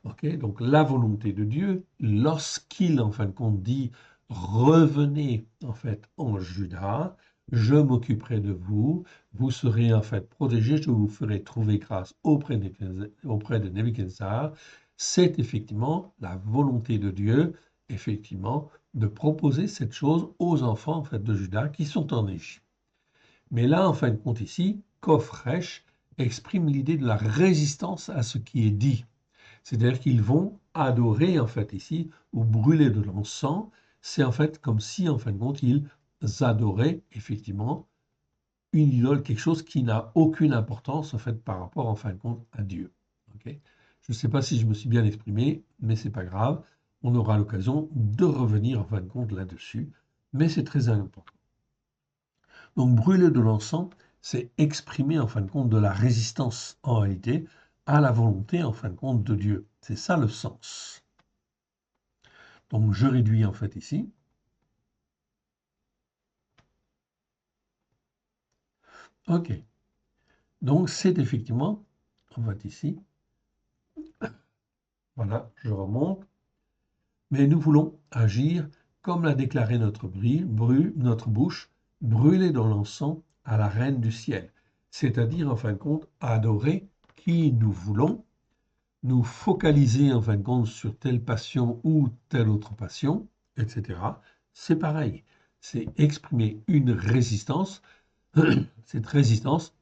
Ok, donc la volonté de Dieu, lorsqu'il, en fin de compte, dit revenez, en fait, en Juda, je m'occuperai de vous, vous serez, en fait, protégés, je vous ferai trouver grâce auprès de Nebuchadnezzar, c'est effectivement la volonté de Dieu, effectivement, de proposer cette chose aux enfants, en fait, de Juda qui sont en Égypte. Mais là, en fin de compte, ici, Kofresh exprime l'idée de la résistance à ce qui est dit. C'est-à-dire qu'ils vont adorer, en fait, ici, ou brûler de l'encens. C'est en fait comme si, en fin de compte, ils adoraient, effectivement, une idole, quelque chose qui n'a aucune importance, en fait, par rapport, en fin de compte, à Dieu. Ok. Je ne sais pas si je me suis bien exprimé, mais c'est pas grave. On aura l'occasion de revenir, en fin de compte, là-dessus. Mais c'est très important. Donc, brûler de l'encens, c'est exprimer, en fin de compte, de la résistance, en réalité, à la volonté, en fin de compte, de Dieu. C'est ça le sens. Donc, je réduis, en fait, ici. OK. Donc, c'est effectivement, en fait, ici. Voilà, je remonte. Mais nous voulons agir comme l'a déclaré notre bouche, brûler dans l'encens à la reine du ciel. C'est-à-dire, en fin de compte, adorer qui nous voulons, nous focaliser, en fin de compte, sur telle passion ou telle autre passion, etc. C'est pareil. C'est exprimer une résistance. Cette résistance,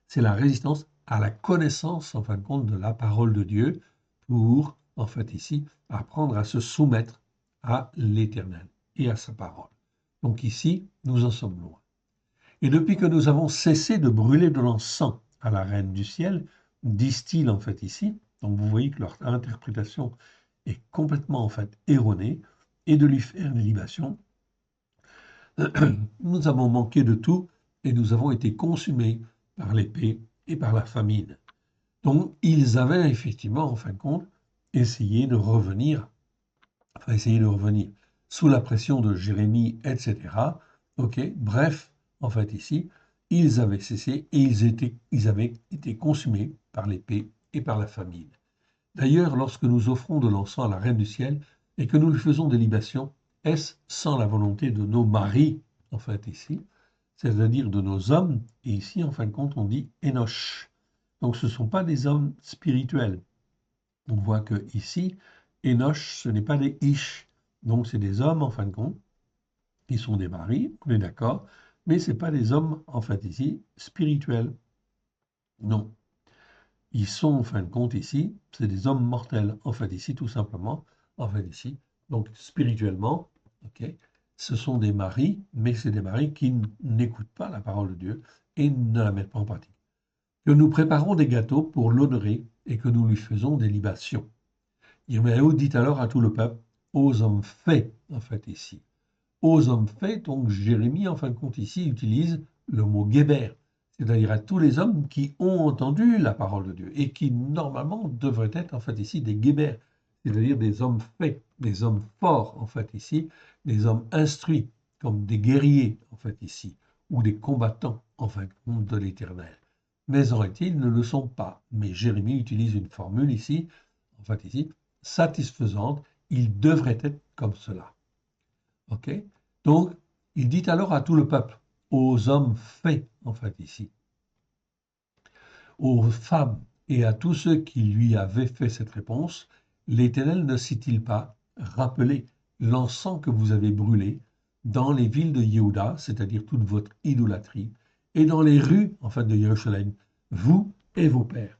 c'est la résistance à la connaissance, en fin de compte, de la parole de Dieu pour, en fait, ici, apprendre à se soumettre à l'Éternel et à sa parole. Donc ici, nous en sommes loin. Et depuis que nous avons cessé de brûler de l'encens à la reine du ciel, disent-ils en fait ici, donc vous voyez que leur interprétation est complètement en fait erronée, et de lui faire des libations, nous avons manqué de tout et nous avons été consumés par l'épée et par la famine. Donc ils avaient effectivement, en fin de compte, essayé de revenir, sous la pression de Jérémie, etc. Ok, bref, en fait ici, ils avaient cessé et ils avaient été consumés par l'épée et par la famine. D'ailleurs, lorsque nous offrons de l'encens à la Reine du Ciel et que nous lui faisons des libations, est-ce sans la volonté de nos maris, en fait ici, c'est-à-dire de nos hommes, et ici, en fin de compte, on dit Enoch. Donc ce ne sont pas des hommes spirituels. On voit que ici, Enoch, ce n'est pas des Ish. Donc c'est des hommes, en fin de compte, qui sont des maris, on est d'accord, mais ce n'est pas des hommes, en fait, ici, spirituels. Non. Ils sont, en fin de compte, ici, c'est des hommes mortels, en fait, ici, tout simplement, en fait, ici. Donc, spirituellement, ok, ce sont des maris, mais c'est des maris qui n'écoutent pas la parole de Dieu et ne la mettent pas en pratique. Que nous préparons des gâteaux pour l'honorer et que nous lui faisons des libations. Yirmiyahu dit alors à tout le peuple, aux hommes faits, en fait, ici. Aux hommes faits, donc Jérémie, en fin de compte, ici, utilise le mot guébert, c'est-à-dire à tous les hommes qui ont entendu la parole de Dieu et qui, normalement, devraient être, en fait, ici, des guébers, c'est-à-dire des hommes faits, des hommes forts, en fait, ici, des hommes instruits, comme des guerriers, en fait, ici, ou des combattants, en fin de compte, de l'Éternel. Mais en réalité, ils ne le sont pas. Mais Jérémie utilise une formule ici, en fait, ici, satisfaisante. Ils devraient être comme cela. OK? Donc, il dit alors à tout le peuple, aux hommes faits, en fait, ici, aux femmes et à tous ceux qui lui avaient fait cette réponse, l'Éternel ne s'est-il pas rappelé l'encens que vous avez brûlé dans les villes de Yehuda, c'est-à-dire toute votre idolâtrie, et dans les rues, en fait, de Jérusalem, vous et vos pères,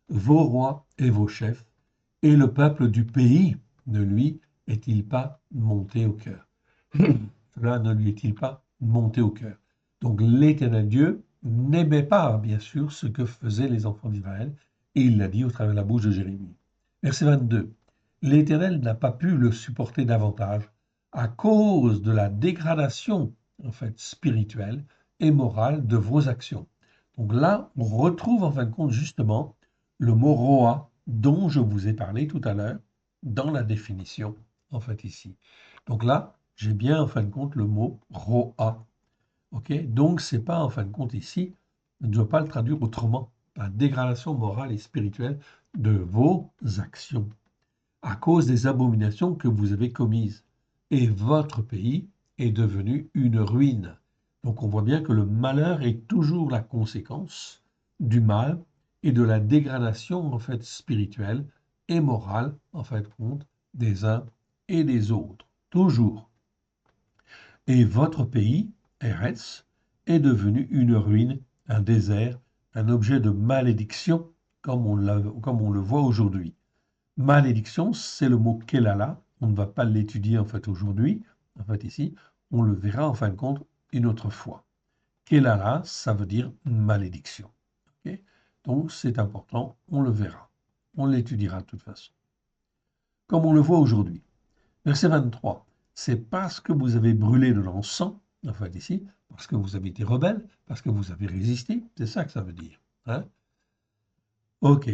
vos rois et vos chefs, et le peuple du pays ne lui est-il pas monté au cœur? Cela ne lui est-il pas monté au cœur? Donc l'Éternel Dieu n'aimait pas, bien sûr, ce que faisaient les enfants d'Israël, et il l'a dit au travers de la bouche de Jérémie. Verset 22. L'Éternel n'a pas pu le supporter davantage à cause de la dégradation, en fait, spirituelle et morale de vos actions. Donc là, on retrouve en fin de compte justement le mot roi dont je vous ai parlé tout à l'heure dans la définition, en fait, ici. Donc là, j'ai bien en fin de compte le mot roa. Ok? Donc, c'est pas en fin de compte ici, je ne dois pas le traduire autrement, la dégradation morale et spirituelle de vos actions à cause des abominations que vous avez commises. Et votre pays est devenu une ruine. Donc, on voit bien que le malheur est toujours la conséquence du mal et de la dégradation en fait spirituelle et morale en fin de compte des uns et des autres. Toujours. Et votre pays, Eretz, est devenu une ruine, un désert, un objet de malédiction, comme on le voit aujourd'hui. Malédiction, c'est le mot kelala. On ne va pas l'étudier en fait aujourd'hui, en fait ici. On le verra en fin de compte une autre fois. Kelala, ça veut dire malédiction. Ok. Donc c'est important, on le verra. On l'étudiera de toute façon. Comme on le voit aujourd'hui. Verset 23. C'est parce que vous avez brûlé de l'encens, en fait ici, parce que vous avez été rebelle, parce que vous avez résisté, c'est ça que ça veut dire. Hein? Ok,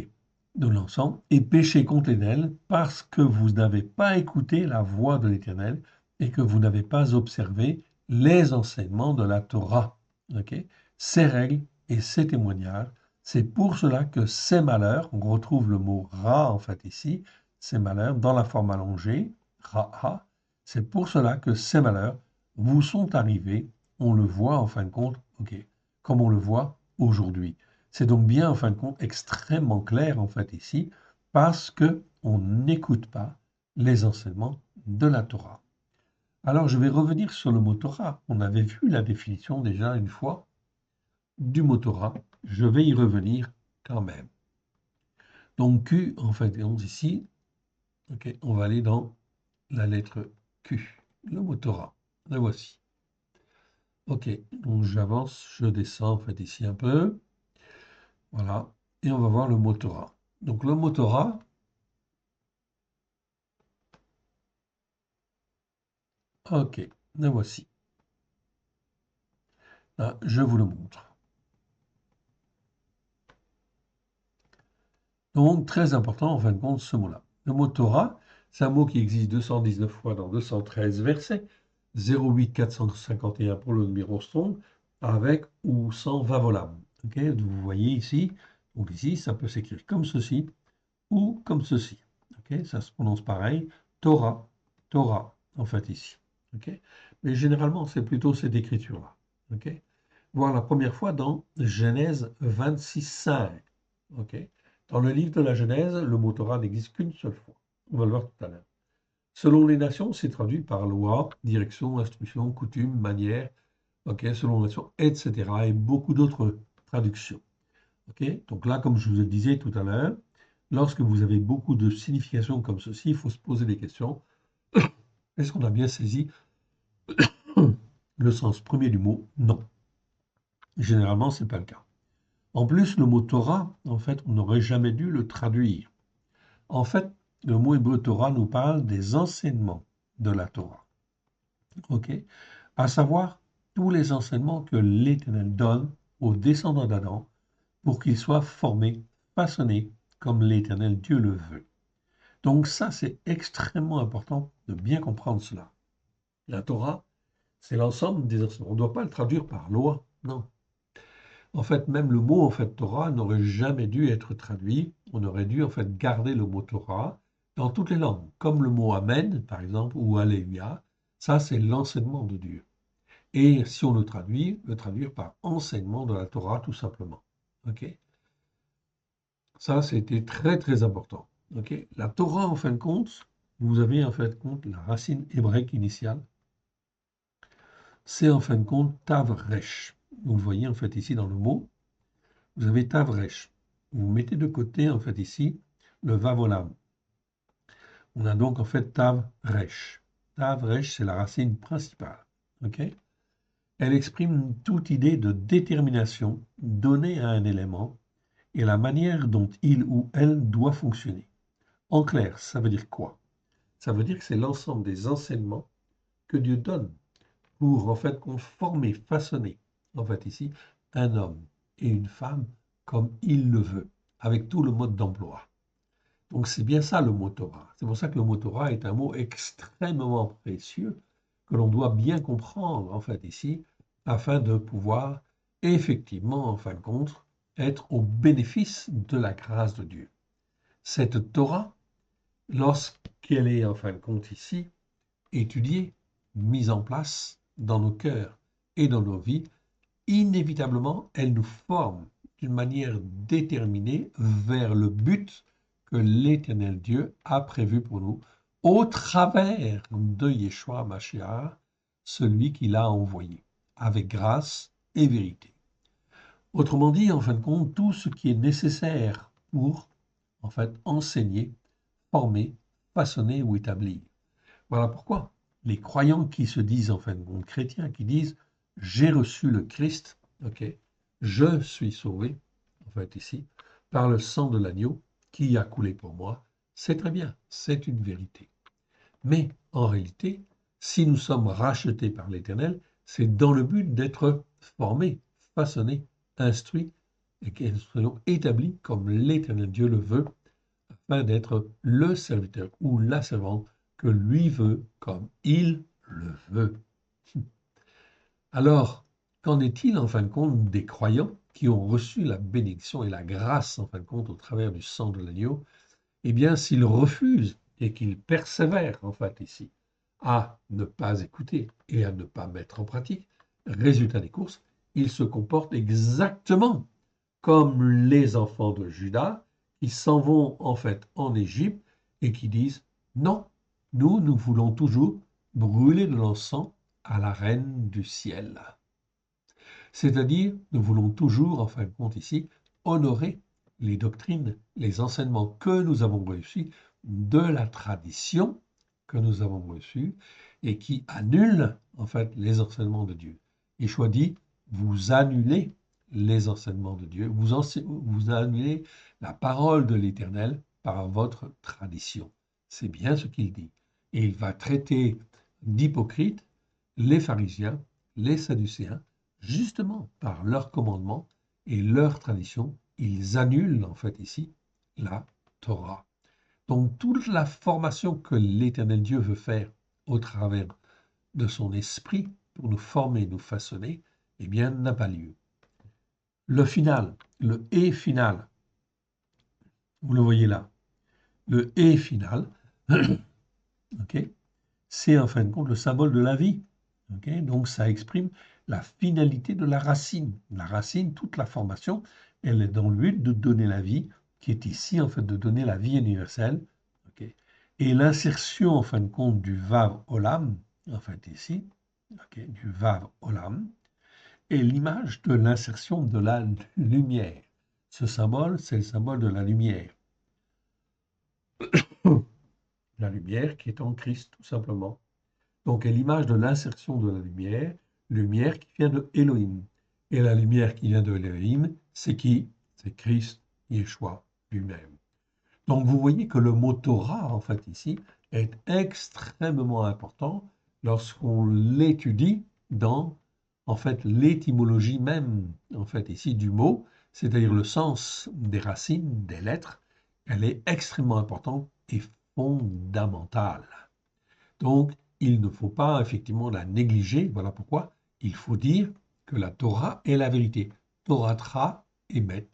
de l'encens, et péché contre l'Éternel, parce que vous n'avez pas écouté la voix de l'Éternel et que vous n'avez pas observé les enseignements de la Torah. Ok, ces règles et ces témoignages, c'est pour cela que ces malheurs, on retrouve le mot ra en fait ici, ces malheurs dans la forme allongée, ra, c'est pour cela que ces malheurs vous sont arrivés, on le voit en fin de compte, ok, comme on le voit aujourd'hui. C'est donc bien, en fin de compte, extrêmement clair, en fait, ici, parce que on n'écoute pas les enseignements de la Torah. Alors, je vais revenir sur le mot Torah. On avait vu la définition déjà une fois du mot Torah. Je vais y revenir quand même. Donc, Q, en fait, ici, ok, on va aller dans la lettre Q, le mot Torah. Le voici. Ok, donc j'avance, je descends, en fait, ici un peu. Voilà, et on va voir le mot Torah. Donc, le mot Torah, ok, le voici. Là, je vous le montre. Donc, très important, en fin de compte, ce mot-là. Le mot Torah, c'est un mot qui existe 219 fois dans 213 versets, 08 451 pour le numéro Strong, avec ou sans Vavolam. Ok, vous voyez ici, donc ici, ça peut s'écrire comme ceci ou comme ceci. Ok, ça se prononce pareil, Torah, Torah, en fait ici. Ok, mais généralement, c'est plutôt cette écriture-là. Ok, voir la première fois dans Genèse 26:5. Ok, dans le livre de la Genèse, le mot Torah n'existe qu'une seule fois. On va le voir tout à l'heure. Selon les nations, c'est traduit par loi, direction, instruction, coutume, manière, ok, selon les nations, etc. et beaucoup d'autres traductions. Ok? Donc là, comme je vous le disais tout à l'heure, lorsque vous avez beaucoup de significations comme ceci, il faut se poser des questions. Est-ce qu'on a bien saisi le sens premier du mot? Non. Généralement, ce n'est pas le cas. En plus, le mot Torah, en fait, on n'aurait jamais dû le traduire. En fait, le mot hébreu Torah nous parle des enseignements de la Torah. Ok? À savoir, tous les enseignements que l'Éternel donne aux descendants d'Adam pour qu'ils soient formés, façonnés comme l'Éternel Dieu le veut. Donc ça, c'est extrêmement important de bien comprendre cela. La Torah, c'est l'ensemble des enseignements. On ne doit pas le traduire par loi, non. En fait, même le mot en fait Torah n'aurait jamais dû être traduit. On aurait dû en fait garder le mot Torah dans toutes les langues, comme le mot Amen, par exemple, ou Alléluia. Ça, c'est l'enseignement de Dieu. Et si on le traduire par enseignement de la Torah, tout simplement. Ok? Ça, c'était très, très important. Ok? La Torah, en fin de compte, vous avez en fin de compte la racine hébraïque initiale. C'est en fin de compte Tavresh. Vous le voyez en fait ici dans le mot. Vous avez Tavresh. Vous mettez de côté en fait ici le Vavolam. On a donc en fait Tavresh. Tavresh, c'est la racine principale. Ok? Elle exprime toute idée de détermination donnée à un élément et la manière dont il ou elle doit fonctionner. En clair, ça veut dire quoi? Ça veut dire que c'est l'ensemble des enseignements que Dieu donne pour en fait former, façonner, en fait ici, un homme et une femme comme il le veut, avec tout le mode d'emploi. Donc c'est bien ça le mot Torah. C'est pour ça que le mot Torah est un mot extrêmement précieux que l'on doit bien comprendre en fait ici, afin de pouvoir effectivement, en fin de compte, être au bénéfice de la grâce de Dieu. Cette Torah, lorsqu'elle est en fin de compte ici, étudiée, mise en place dans nos cœurs et dans nos vies, inévitablement, elle nous forme d'une manière déterminée vers le but que l'Éternel Dieu a prévu pour nous au travers de Yeshua Mashiach, celui qu'il a envoyé, avec grâce et vérité. Autrement dit, en fin de compte, tout ce qui est nécessaire pour, en fait, enseigner, former, façonner ou établir. Voilà pourquoi les croyants qui se disent, en fin de compte, chrétiens, qui disent j'ai reçu le Christ, ok, je suis sauvé, en fait, ici, par le sang de l'agneau qui a coulé pour moi, c'est très bien, c'est une vérité. Mais en réalité, si nous sommes rachetés par l'Éternel, c'est dans le but d'être formés, façonnés, instruits et que nous soyons établis comme l'Éternel Dieu le veut, afin d'être le serviteur ou la servante que lui veut comme il le veut. Alors, qu'en est-il en fin de compte des croyants qui ont reçu la bénédiction et la grâce en fin de compte au travers du sang de l'agneau? Eh bien, s'ils refusent et qu'ils persévèrent en fait ici à ne pas écouter et à ne pas mettre en pratique, résultat des courses, ils se comportent exactement comme les enfants de Juda qui s'en vont en fait en Égypte et qui disent non, nous voulons toujours brûler de l'encens à la reine du ciel. C'est-à-dire, nous voulons toujours, en fin de compte ici, honorer les doctrines, les enseignements que nous avons reçus de la tradition que nous avons reçue et qui annulent en fait les enseignements de Dieu. Yeshua dit, vous annulez les enseignements de Dieu, vous annulez la parole de l'Éternel par votre tradition. C'est bien ce qu'il dit. Et il va traiter d'hypocrites les pharisiens, les sadducéens, justement par leurs commandements et leurs traditions, ils annulent en fait ici la Torah. Donc toute la formation que l'Éternel Dieu veut faire au travers de son esprit pour nous former, nous façonner, eh bien, n'a pas lieu. Le final, le et final, vous le voyez là, le et final, ok, c'est en fin de compte le symbole de la vie. Okay, donc ça exprime la finalité de la racine. La racine, toute la formation, elle est dans le but de donner la vie, qui est ici en fait de donner la vie universelle. Okay, et l'insertion en fin de compte du Vav Olam, en fait ici, okay, du Vav Olam, est l'image de l'insertion de la lumière. Ce symbole, c'est le symbole de la lumière. La lumière qui est en Christ, tout simplement. Donc, est l'image de l'insertion de la lumière qui vient de Elohim. Et la lumière qui vient de Elohim, c'est qui? C'est Christ, Yeshua lui-même. Donc, vous voyez que le mot Torah, en fait, ici, est extrêmement important lorsqu'on l'étudie dans, en fait, l'étymologie même, en fait, ici, du mot, c'est-à-dire le sens des racines, des lettres. Elle est extrêmement importante et fondamentale. Donc, il ne faut pas effectivement la négliger. Voilà pourquoi il faut dire que la Torah est la vérité. Toratra emet.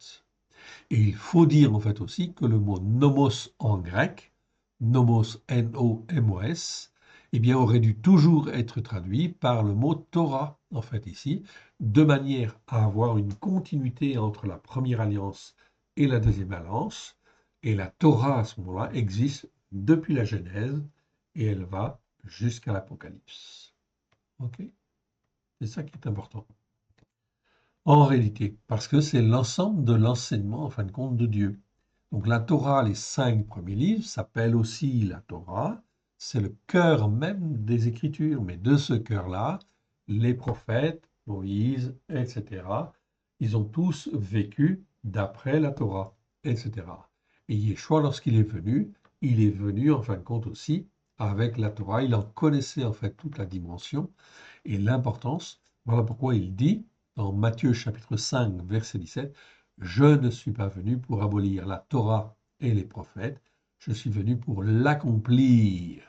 Et il faut dire en fait aussi que le mot nomos en grec, nomos, N-O-M-O-S, eh bien, aurait dû toujours être traduit par le mot Torah, en fait ici, de manière à avoir une continuité entre la première alliance et la deuxième alliance. Et la Torah, à ce moment-là, existe depuis la Genèse et elle va jusqu'à l'Apocalypse. OK? C'est ça qui est important. En réalité, parce que c'est l'ensemble de l'enseignement, en fin de compte, de Dieu. Donc la Torah, les 5 premiers livres, s'appellent aussi la Torah. C'est le cœur même des Écritures. Mais de ce cœur-là, les prophètes, Moïse, etc., ils ont tous vécu d'après la Torah, etc. Et Yeshua, lorsqu'il est venu, il est venu, en fin de compte aussi, avec la Torah. Il en connaissait, en fait, toute la dimension et l'importance. Voilà pourquoi il dit, dans Matthieu chapitre 5, verset 17, je ne suis pas venu pour abolir la Torah et les prophètes, je suis venu pour l'accomplir.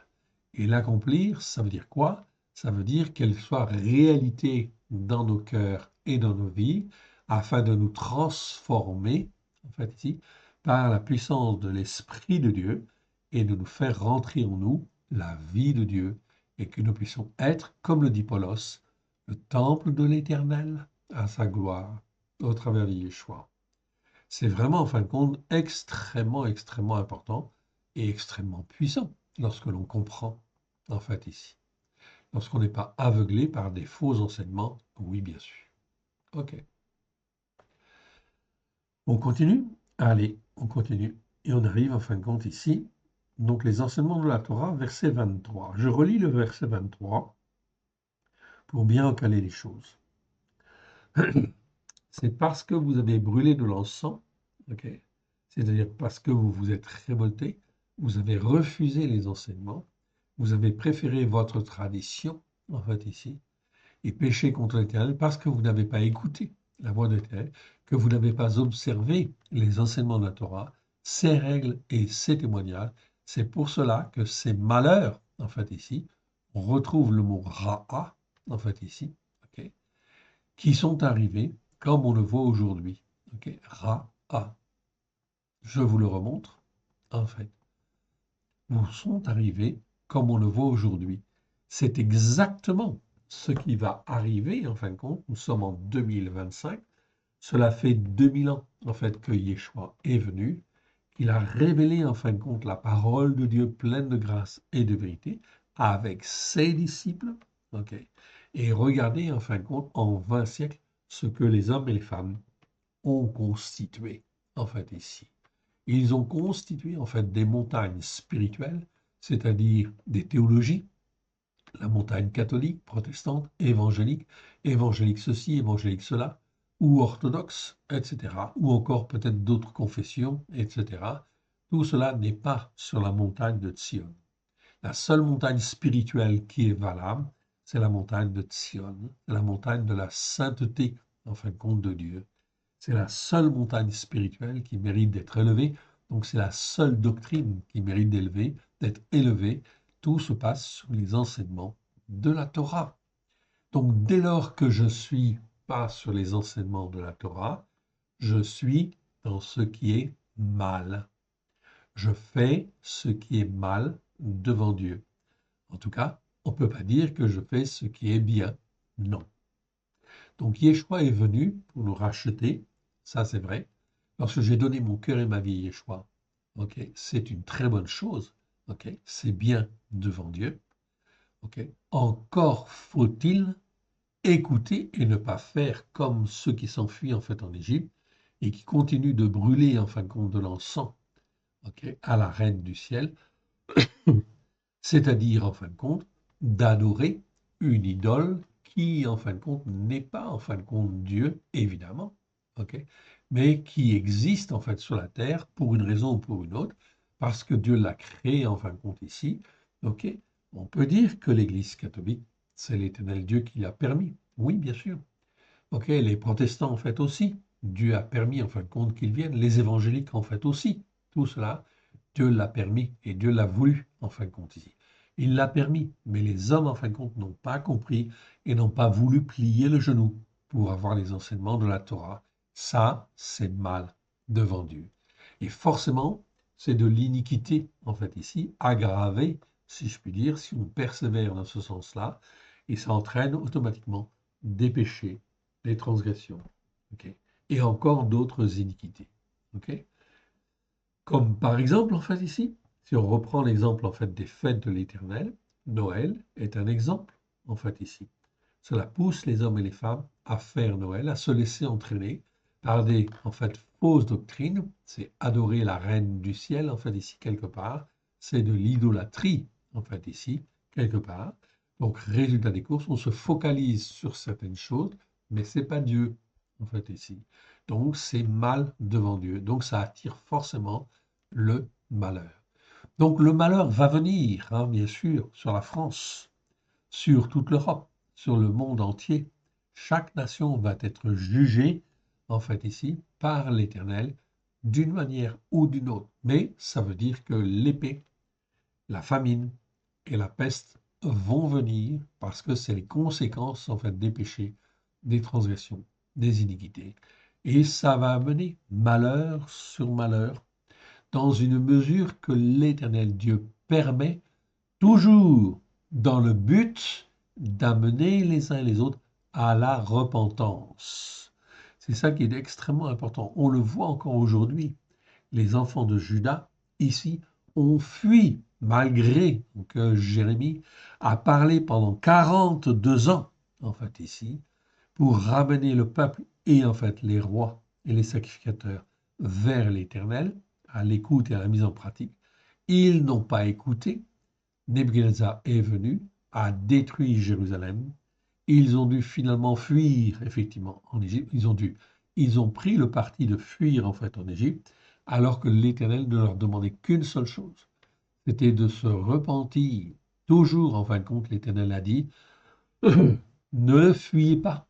Et l'accomplir, ça veut dire quoi? Ça veut dire qu'elle soit réalité dans nos cœurs et dans nos vies, afin de nous transformer, en fait ici, par la puissance de l'Esprit de Dieu, et de nous faire rentrer en nous la vie de Dieu, et que nous puissions être, comme le dit Paulos, le temple de l'Éternel à sa gloire, au travers de Yeshua. C'est vraiment, en fin de compte, extrêmement, extrêmement important et extrêmement puissant lorsque l'on comprend, en fait, ici. Lorsqu'on n'est pas aveuglé par des faux enseignements, oui, bien sûr. OK. On continue? Allez, on continue. Et on arrive, en fin de compte, ici. Donc, les enseignements de la Torah, verset 23. Je relis le verset 23 pour bien encaler les choses. C'est parce que vous avez brûlé de l'encens, ok, c'est-à-dire parce que vous vous êtes révolté, vous avez refusé les enseignements, vous avez préféré votre tradition, en fait ici, et péché contre l'Éternel parce que vous n'avez pas écouté la voix de l'Éternel, que vous n'avez pas observé les enseignements de la Torah, ses règles et ses témoignages. C'est pour cela que ces malheurs, en fait ici, on retrouve le mot ra'a, en fait ici, ok, qui sont arrivés comme on le voit aujourd'hui. Okay? Ra'a. Je vous le remontre. En fait, nous sont arrivés comme on le voit aujourd'hui. C'est exactement ce qui va arriver, en fin de compte. Nous sommes en 2025. Cela fait 2000 ans, en fait, que Yeshua est venu, qu'il a révélé, en fin de compte, la parole de Dieu pleine de grâce et de vérité avec ses disciples. Okay? Et regardez, en fin de compte, en 20 siècles, ce que les hommes et les femmes ont constitué, en fait, ici. Ils ont constitué, en fait, des montagnes spirituelles, c'est-à-dire des théologies, la montagne catholique, protestante, évangélique, évangélique ceci, évangélique cela, ou orthodoxe, etc., ou encore peut-être d'autres confessions, etc. Tout cela n'est pas sur la montagne de Sion. La seule montagne spirituelle qui est valable, c'est la montagne de Sion, la montagne de la sainteté, en fin de compte, de Dieu. C'est la seule montagne spirituelle qui mérite d'être élevée. Donc c'est la seule doctrine qui mérite d'être élevée. Tout se passe sur les enseignements de la Torah. Donc dès lors que je suis pas sur les enseignements de la Torah, je suis dans ce qui est mal. Je fais ce qui est mal devant Dieu. En tout cas, on ne peut pas dire que je fais ce qui est bien. Non. Donc Yeshua est venu pour nous racheter, ça c'est vrai, parce que j'ai donné mon cœur et ma vie à Yeshua. Ok, c'est une très bonne chose. Ok, c'est bien devant Dieu. Ok, encore faut-il écouter et ne pas faire comme ceux qui s'enfuient en fait en Égypte et qui continue de brûler, en fin de compte, de l'encens, ok, à la reine du ciel, c'est-à-dire, en fin de compte, d'adorer une idole qui, en fin de compte, n'est pas, en fin de compte, Dieu, évidemment, ok, mais qui existe, en fait, sur la terre pour une raison ou pour une autre, parce que Dieu l'a créé, en fin de compte, ici, ok. On peut dire que l'Église catholique, c'est l'Éternel Dieu qui l'a permis. Oui, bien sûr. Ok, les protestants, en fait, aussi. Dieu a permis, en fin de compte, qu'ils viennent. Les évangéliques, en fait, aussi. Tout cela, Dieu l'a permis et Dieu l'a voulu, en fin de compte, ici. Il l'a permis, mais les hommes, en fin de compte, n'ont pas compris et n'ont pas voulu plier le genou pour avoir les enseignements de la Torah. Ça, c'est mal devant Dieu. Et forcément, c'est de l'iniquité, en fait, ici, aggravée, si je puis dire, si on persévère dans ce sens-là, et ça entraîne automatiquement des péchés, des transgressions, ok, et encore d'autres iniquités. Ok. Comme par exemple, en fait, ici, si on reprend l'exemple en fait des fêtes de l'Éternel, Noël est un exemple, en fait, ici. Cela pousse les hommes et les femmes à faire Noël, à se laisser entraîner par des, en fait, fausses doctrines. C'est adorer la reine du ciel, en fait, ici, quelque part. C'est de l'idolâtrie, en fait, ici, quelque part. Donc, résultat des courses, on se focalise sur certaines choses, mais c'est pas Dieu, en fait, ici. Donc, c'est mal devant Dieu. Donc, ça attire forcément le malheur. Donc, le malheur va venir, hein, bien sûr, sur la France, sur toute l'Europe, sur le monde entier. Chaque nation va être jugée, en fait, ici, par l'Éternel, d'une manière ou d'une autre. Mais ça veut dire que l'épée, la famine et la peste vont venir parce que c'est les conséquences, en fait, des péchés, des transgressions, des iniquités. Et ça va amener malheur sur malheur, dans une mesure que l'Éternel Dieu permet, toujours dans le but d'amener les uns et les autres à la repentance. C'est ça qui est extrêmement important. On le voit encore aujourd'hui. Les enfants de Juda, ici, ont fui, malgré que Jérémie a parlé pendant 42 ans, en fait, ici, pour ramener le peuple et, en fait, les rois et les sacrificateurs vers l'Éternel, à l'écoute et à la mise en pratique. Ils n'ont pas écouté. Nebuchadnezzar est venu, a détruit Jérusalem. Ils ont dû finalement fuir, effectivement, en Égypte. Ils ont pris le parti de fuir, en fait, en Égypte, alors que l'Éternel ne leur demandait qu'une seule chose, c'était de se repentir. Toujours, en fin de compte, l'Éternel a dit, ne fuyez pas,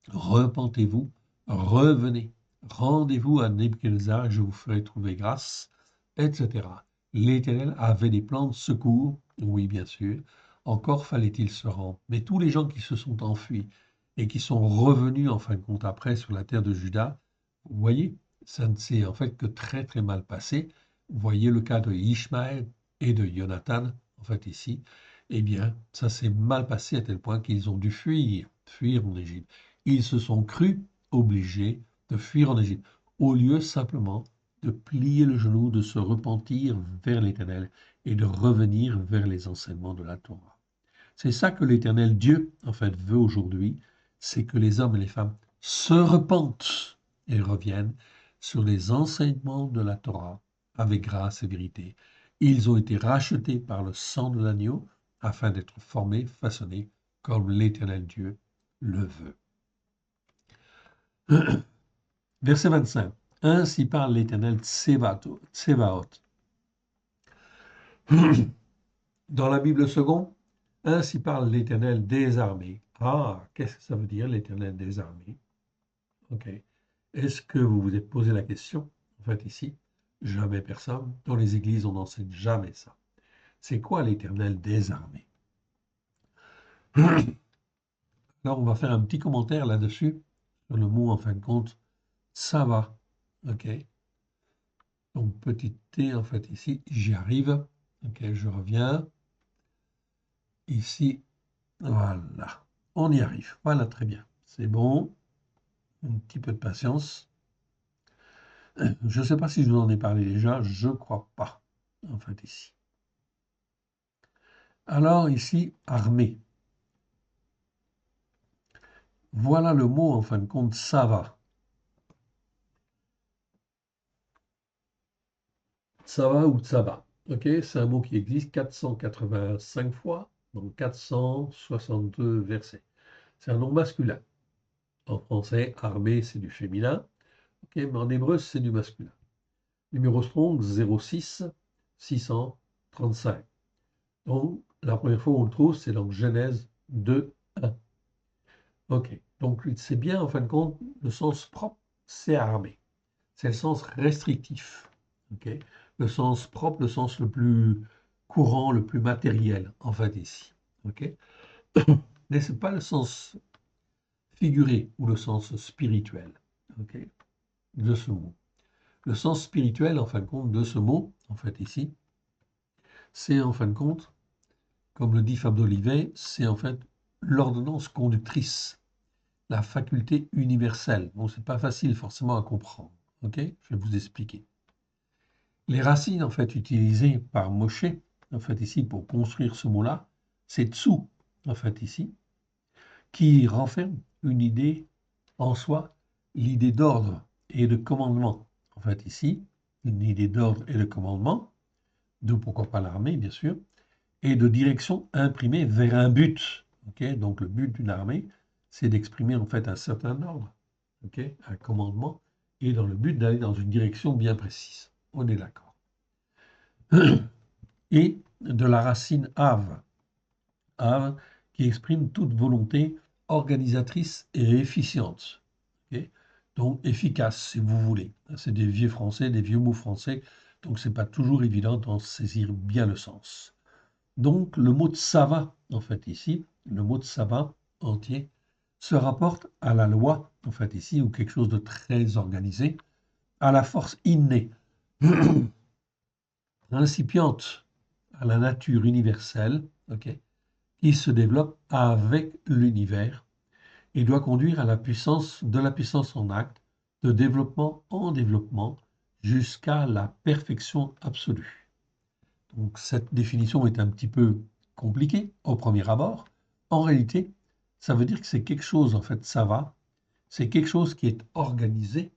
repentez-vous, revenez, rendez-vous à Nebuchadnezzar, je vous ferai trouver grâce, etc. L'Éternel avait des plans de secours, oui bien sûr, encore fallait-il se rendre. Mais tous les gens qui se sont enfuis et qui sont revenus en fin de compte après sur la terre de Juda, vous voyez, ça ne s'est en fait que très très mal passé. Vous voyez le cas de Ishmaël et de Jonathan, en fait ici, eh bien, ça s'est mal passé à tel point qu'ils ont dû fuir en Égypte. Ils se sont crus obligés de fuir en Égypte, au lieu simplement de plier le genou, de se repentir vers l'Éternel et de revenir vers les enseignements de la Torah. C'est ça que l'Éternel Dieu, en fait, veut aujourd'hui, c'est que les hommes et les femmes se repentent et reviennent sur les enseignements de la Torah avec grâce et vérité. Ils ont été rachetés par le sang de l'agneau afin d'être formés, façonnés comme l'Éternel Dieu le veut. Verset 25. Ainsi parle l'Éternel Tsebaoth. Dans la Bible seconde, ainsi parle l'Éternel des armées. Ah, qu'est-ce que ça veut dire, l'Éternel des armées? Ok. Est-ce que vous vous êtes posé la question? En fait, ici, jamais personne. Dans les églises, on n'enseigne jamais ça. C'est quoi l'Éternel des armées? Alors, on va faire un petit commentaire là-dessus, sur le mot, en fin de compte, ça va. Ok. Donc, petit t, en fait, ici, j'y arrive. Ok, je reviens. Ici, voilà. On y arrive. Voilà, très bien. C'est bon. Un petit peu de patience. Je ne sais pas si je vous en ai parlé déjà. Je ne crois pas, en fait, ici. Alors, ici, armée. Voilà le mot, en fin de compte, ça va. Tsava ou tsava. Ok, c'est un mot qui existe 485 fois, donc 462 versets. C'est un nom masculin. En français, armée, c'est du féminin. Ok, mais en hébreu, c'est du masculin. Numéro Strong 06 635. Donc, la première fois où on le trouve, c'est dans Genèse 2, 1. Ok, donc c'est bien, en fin de compte, le sens propre, c'est armée. C'est le sens restrictif. Ok, le sens propre, le sens le plus courant, le plus matériel, en fait, ici. Ok, mais ce n'est pas le sens figuré ou le sens spirituel, ok, de ce mot. Le sens spirituel, en fin de compte, de ce mot, en fait, ici, c'est en fin de compte, comme le dit Fab d'Olivet, c'est en fait l'ordonnance conductrice, la faculté universelle. Bon, c'est pas facile forcément à comprendre. Ok, je vais vous expliquer. Les racines en fait utilisées par Moshe, en fait ici pour construire ce mot-là, c'est tsu, en fait ici, qui renferme une idée en soi, l'idée d'ordre et de commandement. En fait ici, une idée d'ordre et de commandement, d'où pourquoi pas l'armée bien sûr, et de direction imprimée vers un but. Okay, donc le but d'une armée, c'est d'exprimer en fait un certain ordre, okay, un commandement, et dans le but d'aller dans une direction bien précise. On est d'accord. Et de la racine ave, ave qui exprime toute volonté organisatrice et efficiente. Okay, donc efficace, si vous voulez. C'est des vieux français, des vieux mots français, donc c'est pas toujours évident d'en saisir bien le sens. Donc, le mot de Sava, en fait, ici, le mot de Sava entier, se rapporte à la loi, en fait, ici, ou quelque chose de très organisé, à la force innée, incipiente, à la nature universelle, ok, qui se développe avec l'univers et doit conduire à la puissance, de la puissance en acte, de développement en développement, jusqu'à la perfection absolue. Donc cette définition est un petit peu compliquée au premier abord. En réalité, ça veut dire que c'est quelque chose, en fait, ça va, c'est quelque chose qui est organisé,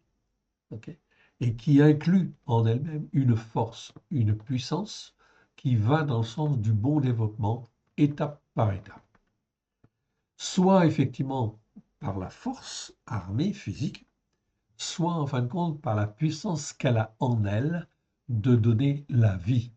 ok, et qui inclut en elle-même une force, une puissance qui va dans le sens du bon développement, étape par étape. Soit effectivement par la force armée physique, soit en fin de compte par la puissance qu'elle a en elle de donner la vie.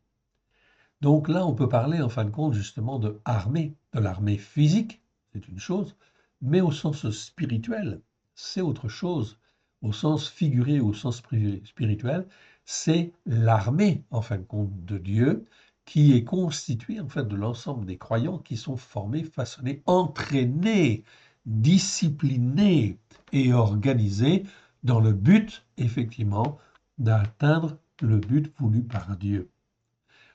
Donc là, on peut parler en fin de compte justement de armée, de l'armée physique, c'est une chose, mais au sens spirituel, c'est autre chose. Au sens figuré, au sens spirituel, c'est l'armée en fin de compte de Dieu qui est constituée en fait de l'ensemble des croyants qui sont formés, façonnés, entraînés, disciplinés et organisés dans le but effectivement d'atteindre le but voulu par Dieu.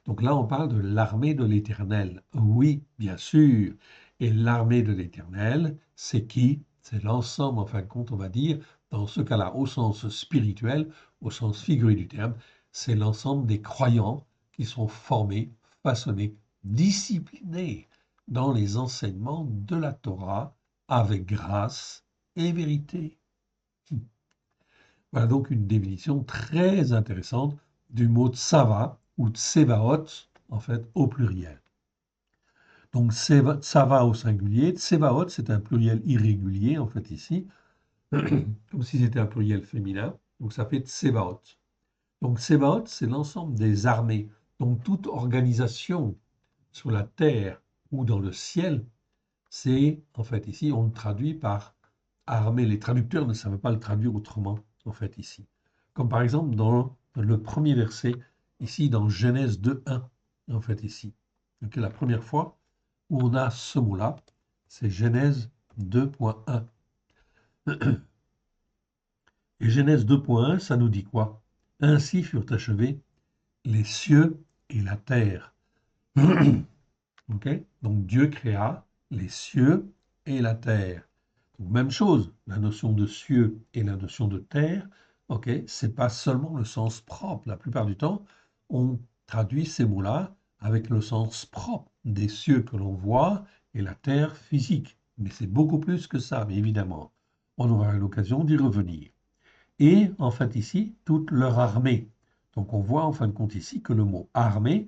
Donc là, on parle de l'armée de l'Éternel. Oui, bien sûr. Et l'armée de l'Éternel, c'est qui? C'est l'ensemble, en fin de compte, on va dire, dans ce cas-là, au sens spirituel, au sens figuré du terme, c'est l'ensemble des croyants qui sont formés, façonnés, disciplinés dans les enseignements de la Torah avec grâce et vérité. Voilà donc une définition très intéressante du mot tsava ou tsevaot, en fait, au pluriel. Donc tsava au singulier, tsevaot, c'est un pluriel irrégulier, en fait, ici, comme si c'était un pluriel féminin, donc ça fait tsevaot. Donc tsevaot, c'est l'ensemble des armées, donc toute organisation sur la terre ou dans le ciel, c'est, en fait, ici, on le traduit par armée. Les traducteurs ne savent pas le traduire autrement, en fait, ici. Comme par exemple dans le premier verset, ici dans Genèse 2.1, en fait, ici. Donc la première fois où on a ce mot-là, c'est Genèse 2.1. Et Genèse 2.1, ça nous dit quoi? Ainsi furent achevés les cieux et la terre. Okay, donc Dieu créa les cieux et la terre. Donc, même chose, la notion de cieux et la notion de terre, ok, c'est pas seulement le sens propre. La plupart du temps, on traduit ces mots-là avec le sens propre des cieux que l'on voit et la terre physique. Mais c'est beaucoup plus que ça, évidemment. On aura l'occasion d'y revenir. Et en fait ici, toute leur armée. Donc on voit en fin de compte ici que le mot armée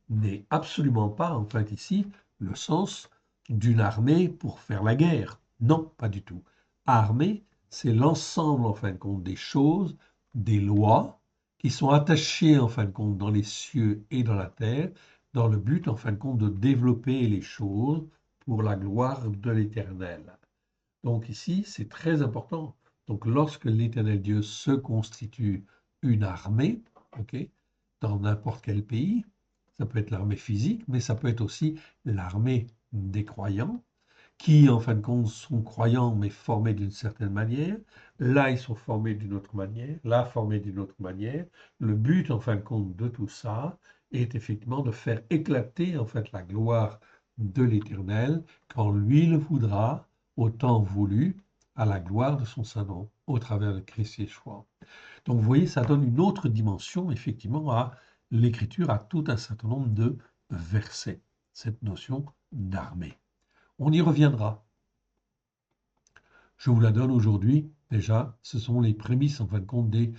n'est absolument pas en fait ici le sens d'une armée pour faire la guerre. Non, pas du tout. Armée, c'est l'ensemble en fin de compte des choses, des lois qui sont attachées en fin de compte dans les cieux et dans la terre, dans le but en fin de compte de développer les choses pour la gloire de l'Éternel. Donc ici, c'est très important. Donc lorsque l'Éternel Dieu se constitue une armée, ok, dans n'importe quel pays, ça peut être l'armée physique, mais ça peut être aussi l'armée des croyants, qui en fin de compte sont croyants mais formés d'une certaine manière. Là, ils sont formés d'une autre manière, là, formés d'une autre manière. Le but en fin de compte de tout ça est effectivement de faire éclater en fait la gloire de l'Éternel quand lui le voudra, au temps voulu, à la gloire de son saint nom, au travers de Christ Yeshua. Donc vous voyez, ça donne une autre dimension effectivement à l'écriture, à tout un certain nombre de versets, cette notion d'armée. On y reviendra. Je vous la donne aujourd'hui. Déjà, ce sont les prémices en fin de compte des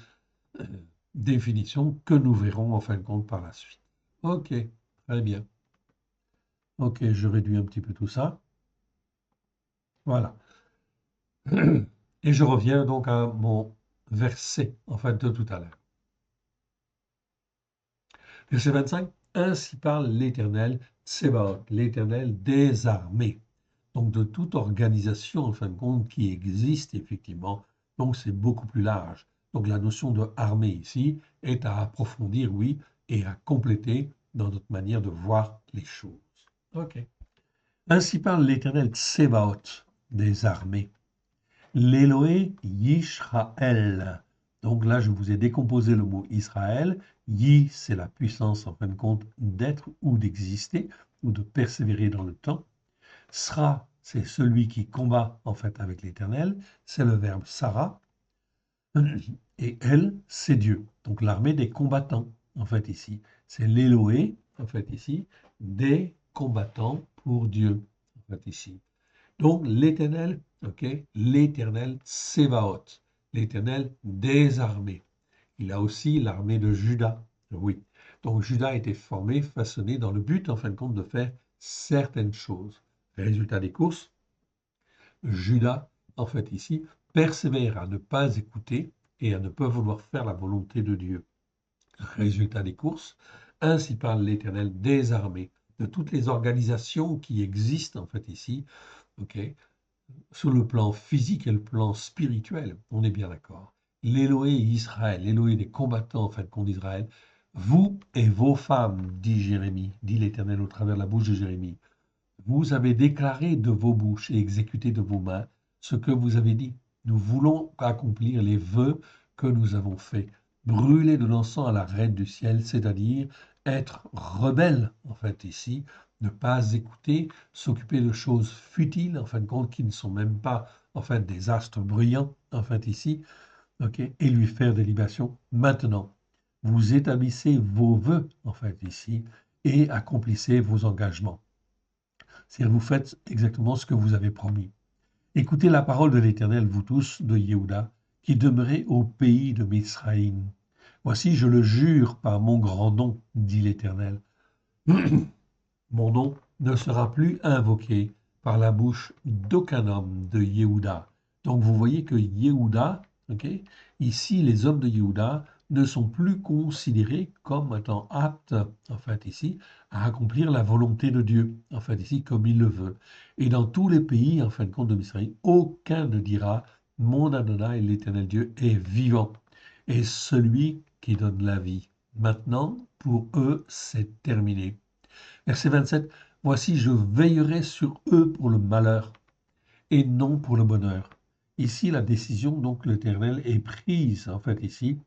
euh, définitions que nous verrons en fin de compte par la suite. Ok, très bien. Ok, je réduis un petit peu tout ça. Voilà. Et je reviens donc à mon verset en fait de tout à l'heure. Verset 25. Ainsi parle l'Éternel Tsebaot, l'Éternel des armées. Donc de toute organisation en fin de compte qui existe effectivement. Donc c'est beaucoup plus large. Donc la notion de armée ici est à approfondir, oui, et à compléter dans notre manière de voir les choses. Ok. Ainsi parle l'Éternel Tsebaot des armées. L'Éloé Yishraël. Donc là, je vous ai décomposé le mot Israël. Yi, c'est la puissance en fin de compte d'être ou d'exister ou de persévérer dans le temps. Sra, c'est celui qui combat en fait avec l'Éternel. C'est le verbe Sarah. Et elle, c'est Dieu. Donc l'armée des combattants en fait ici. C'est l'Éloé en fait ici des combattants pour Dieu en fait ici. Donc l'Éternel, ok, l'Éternel Tsebaot, l'Éternel des armées. Il a aussi l'armée de Juda, oui. Donc Juda a été formé, façonné dans le but, en fin de compte, de faire certaines choses. Résultat des courses, Juda, en fait ici, persévère à ne pas écouter et à ne pas vouloir faire la volonté de Dieu. Résultat des courses, ainsi parle l'Éternel des armées, de toutes les organisations qui existent, en fait ici, ok, sur le plan physique et le plan spirituel, on est bien d'accord. L'Éloé Israël, l'Éloé des combattants en fait contre Israël, vous et vos femmes, dit Jérémie, dit l'Éternel au travers de la bouche de Jérémie, vous avez déclaré de vos bouches et exécuté de vos mains ce que vous avez dit. Nous voulons accomplir les vœux que nous avons faits. Brûler de l'encens à la reine du ciel, c'est-à-dire être rebelle, en fait, ici, ne pas écouter, s'occuper de choses futiles, en fin de compte, qui ne sont même pas, en fait, des astres brillants, en fait, ici, ok, et lui faire des libations maintenant. Vous établissez vos vœux, en fait, ici, et accomplissez vos engagements. C'est-à-dire vous faites exactement ce que vous avez promis. Écoutez la parole de l'Éternel, vous tous de Yehuda, qui demeurez au pays de Mizraïm. Voici, je le jure par mon grand nom, dit l'Éternel. Mon nom ne sera plus invoqué par la bouche d'aucun homme de Yehuda. Donc vous voyez que Yehuda, ok, ici les hommes de Yehuda ne sont plus considérés comme étant aptes, en fait ici, à accomplir la volonté de Dieu, en fait ici, comme il le veut. Et dans tous les pays, en fin de compte de Israël, aucun ne dira, mon Adonai, l'Éternel Dieu, est vivant, et celui qui donne la vie. Maintenant, pour eux, c'est terminé. Verset 27, voici, je veillerai sur eux pour le malheur et non pour le bonheur. Ici, la décision, donc, l'Éternel est prise, en fait, ici,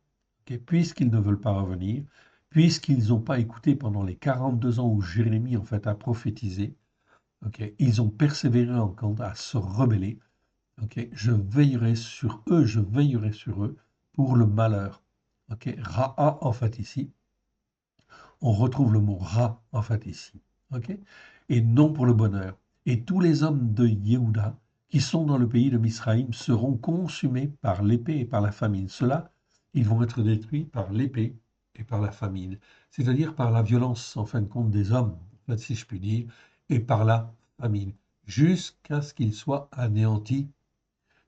okay, puisqu'ils ne veulent pas revenir, puisqu'ils n'ont pas écouté pendant les 42 ans où Jérémie, en fait, a prophétisé, okay, ils ont persévéré encore à se rebeller, okay, je veillerai sur eux pour le malheur. Okay, Ra'a, en fait, ici, on retrouve le mot Ra, en fait, ici. Okay, et non pour le bonheur. Et tous les hommes de Yehuda qui sont dans le pays de Misraïm seront consumés par l'épée et par la famine. Ceux-là, ils vont être détruits par l'épée et par la famine, c'est-à-dire par la violence, en fin de compte, des hommes, en fait, si je puis dire, et par la famine, jusqu'à ce qu'ils soient anéantis.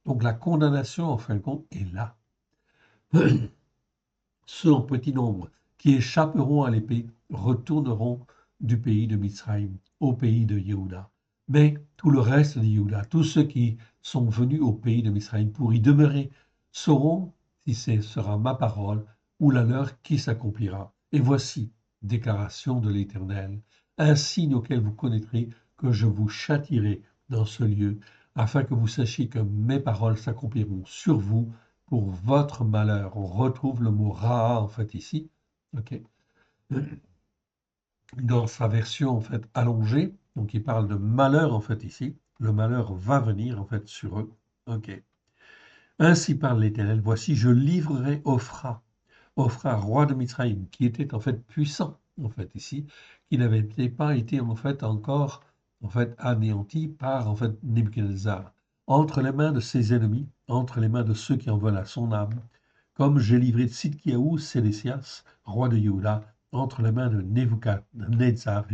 Donc la condamnation, en fin de compte, est là. Ceux en petit nombre qui échapperont à l'épée retourneront du pays de Mizraïm au pays de Yehuda. Mais tout le reste de Yehuda, tous ceux qui sont venus au pays de Mizraïm pour y demeurer, sauront si ce sera ma parole ou la leur qui s'accomplira. Et voici, déclaration de l'Éternel, un signe auquel vous connaîtrez que je vous châtierai dans ce lieu, afin que vous sachiez que mes paroles s'accompliront sur vous pour votre malheur. On retrouve le mot Ra en fait ici, ok, dans sa version en fait allongée. Donc il parle de malheur en fait ici. Le malheur va venir en fait sur eux. Ok. Ainsi parle l'Éternel. Voici, je livrerai Ophra, roi de Mitzraïm, qui était en fait puissant en fait ici, qui n'avait pas été en fait encore en fait anéanti par en fait Nebuchadnezzar, entre les mains de ses ennemis, entre les mains de ceux qui en veulent à son âme, comme j'ai livré Tzidkiaou Sédécias, roi de Juda, entre les mains de Nebuchadnezzar,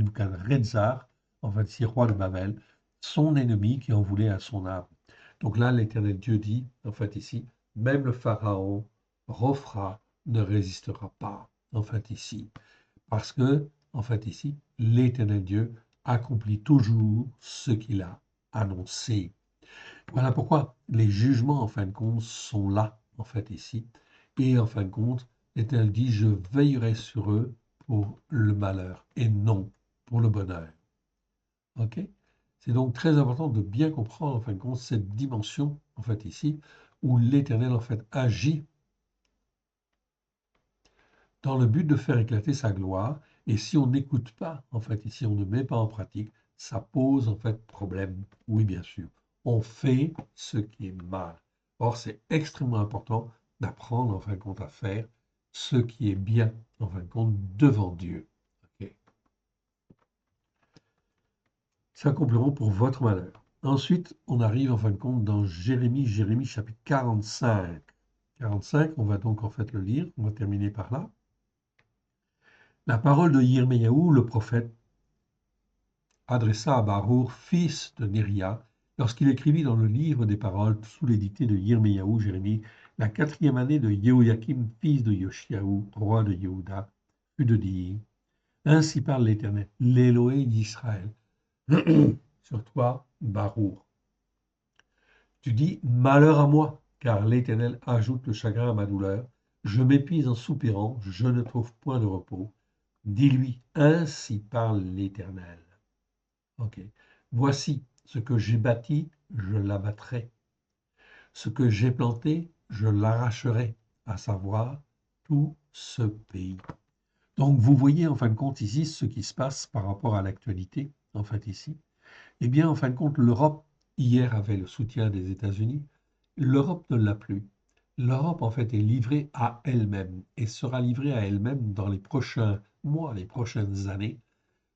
en fait ici roi de Babel, son ennemi qui en voulait à son âme. Donc là, l'Éternel Dieu dit, en fait ici, même le Pharaon, Rophra, ne résistera pas, en fait ici. Parce que, en fait ici, l'Éternel Dieu accomplit toujours ce qu'il a annoncé. Voilà pourquoi les jugements, en fin de compte, sont là, en fait ici. Et en fin de compte, l'Éternel dit, je veillerai sur eux pour le malheur et non pour le bonheur. OK? C'est donc très important de bien comprendre, en fin de compte, cette dimension, en fait, ici, où l'Éternel, en fait, agit dans le but de faire éclater sa gloire. Et si on n'écoute pas, en fait, ici, on ne met pas en pratique, ça pose, en fait, problème. Oui, bien sûr. On fait ce qui est mal. Or, c'est extrêmement important d'apprendre, en fin de compte, à faire ce qui est bien, en fin de compte, devant Dieu. OK? S'accompliront pour votre malheur. Ensuite, on arrive en fin de compte dans Jérémie chapitre 45. 45, on va donc en fait le lire, on va terminer par là. La parole de Yirmeyahu, le prophète, adressa à Baruch, fils de Néria, lorsqu'il écrivit dans le livre des paroles sous l'édicté de Yirmeyahu, Jérémie, la 4e année de Yehoyakim, fils de Yoshiahu, roi de Yehuda, fut de dire, ainsi parle l'Éternel, l'Élohé d'Israël, sur toi, Baruch. Tu dis, malheur à moi, car l'Éternel ajoute le chagrin à ma douleur. Je m'épuise en soupirant, je ne trouve point de repos. Dis-lui, ainsi parle l'Éternel. Ok. Voici ce que j'ai bâti, je l'abattrai. Ce que j'ai planté, je l'arracherai, à savoir tout ce pays. Donc vous voyez en fin de compte ici ce qui se passe par rapport à l'actualité, en fait ici. Eh bien, en fin de compte, l'Europe, hier, avait le soutien des États-Unis. L'Europe ne l'a plus. L'Europe, en fait, est livrée à elle-même et sera livrée à elle-même dans les prochains mois, les prochaines années.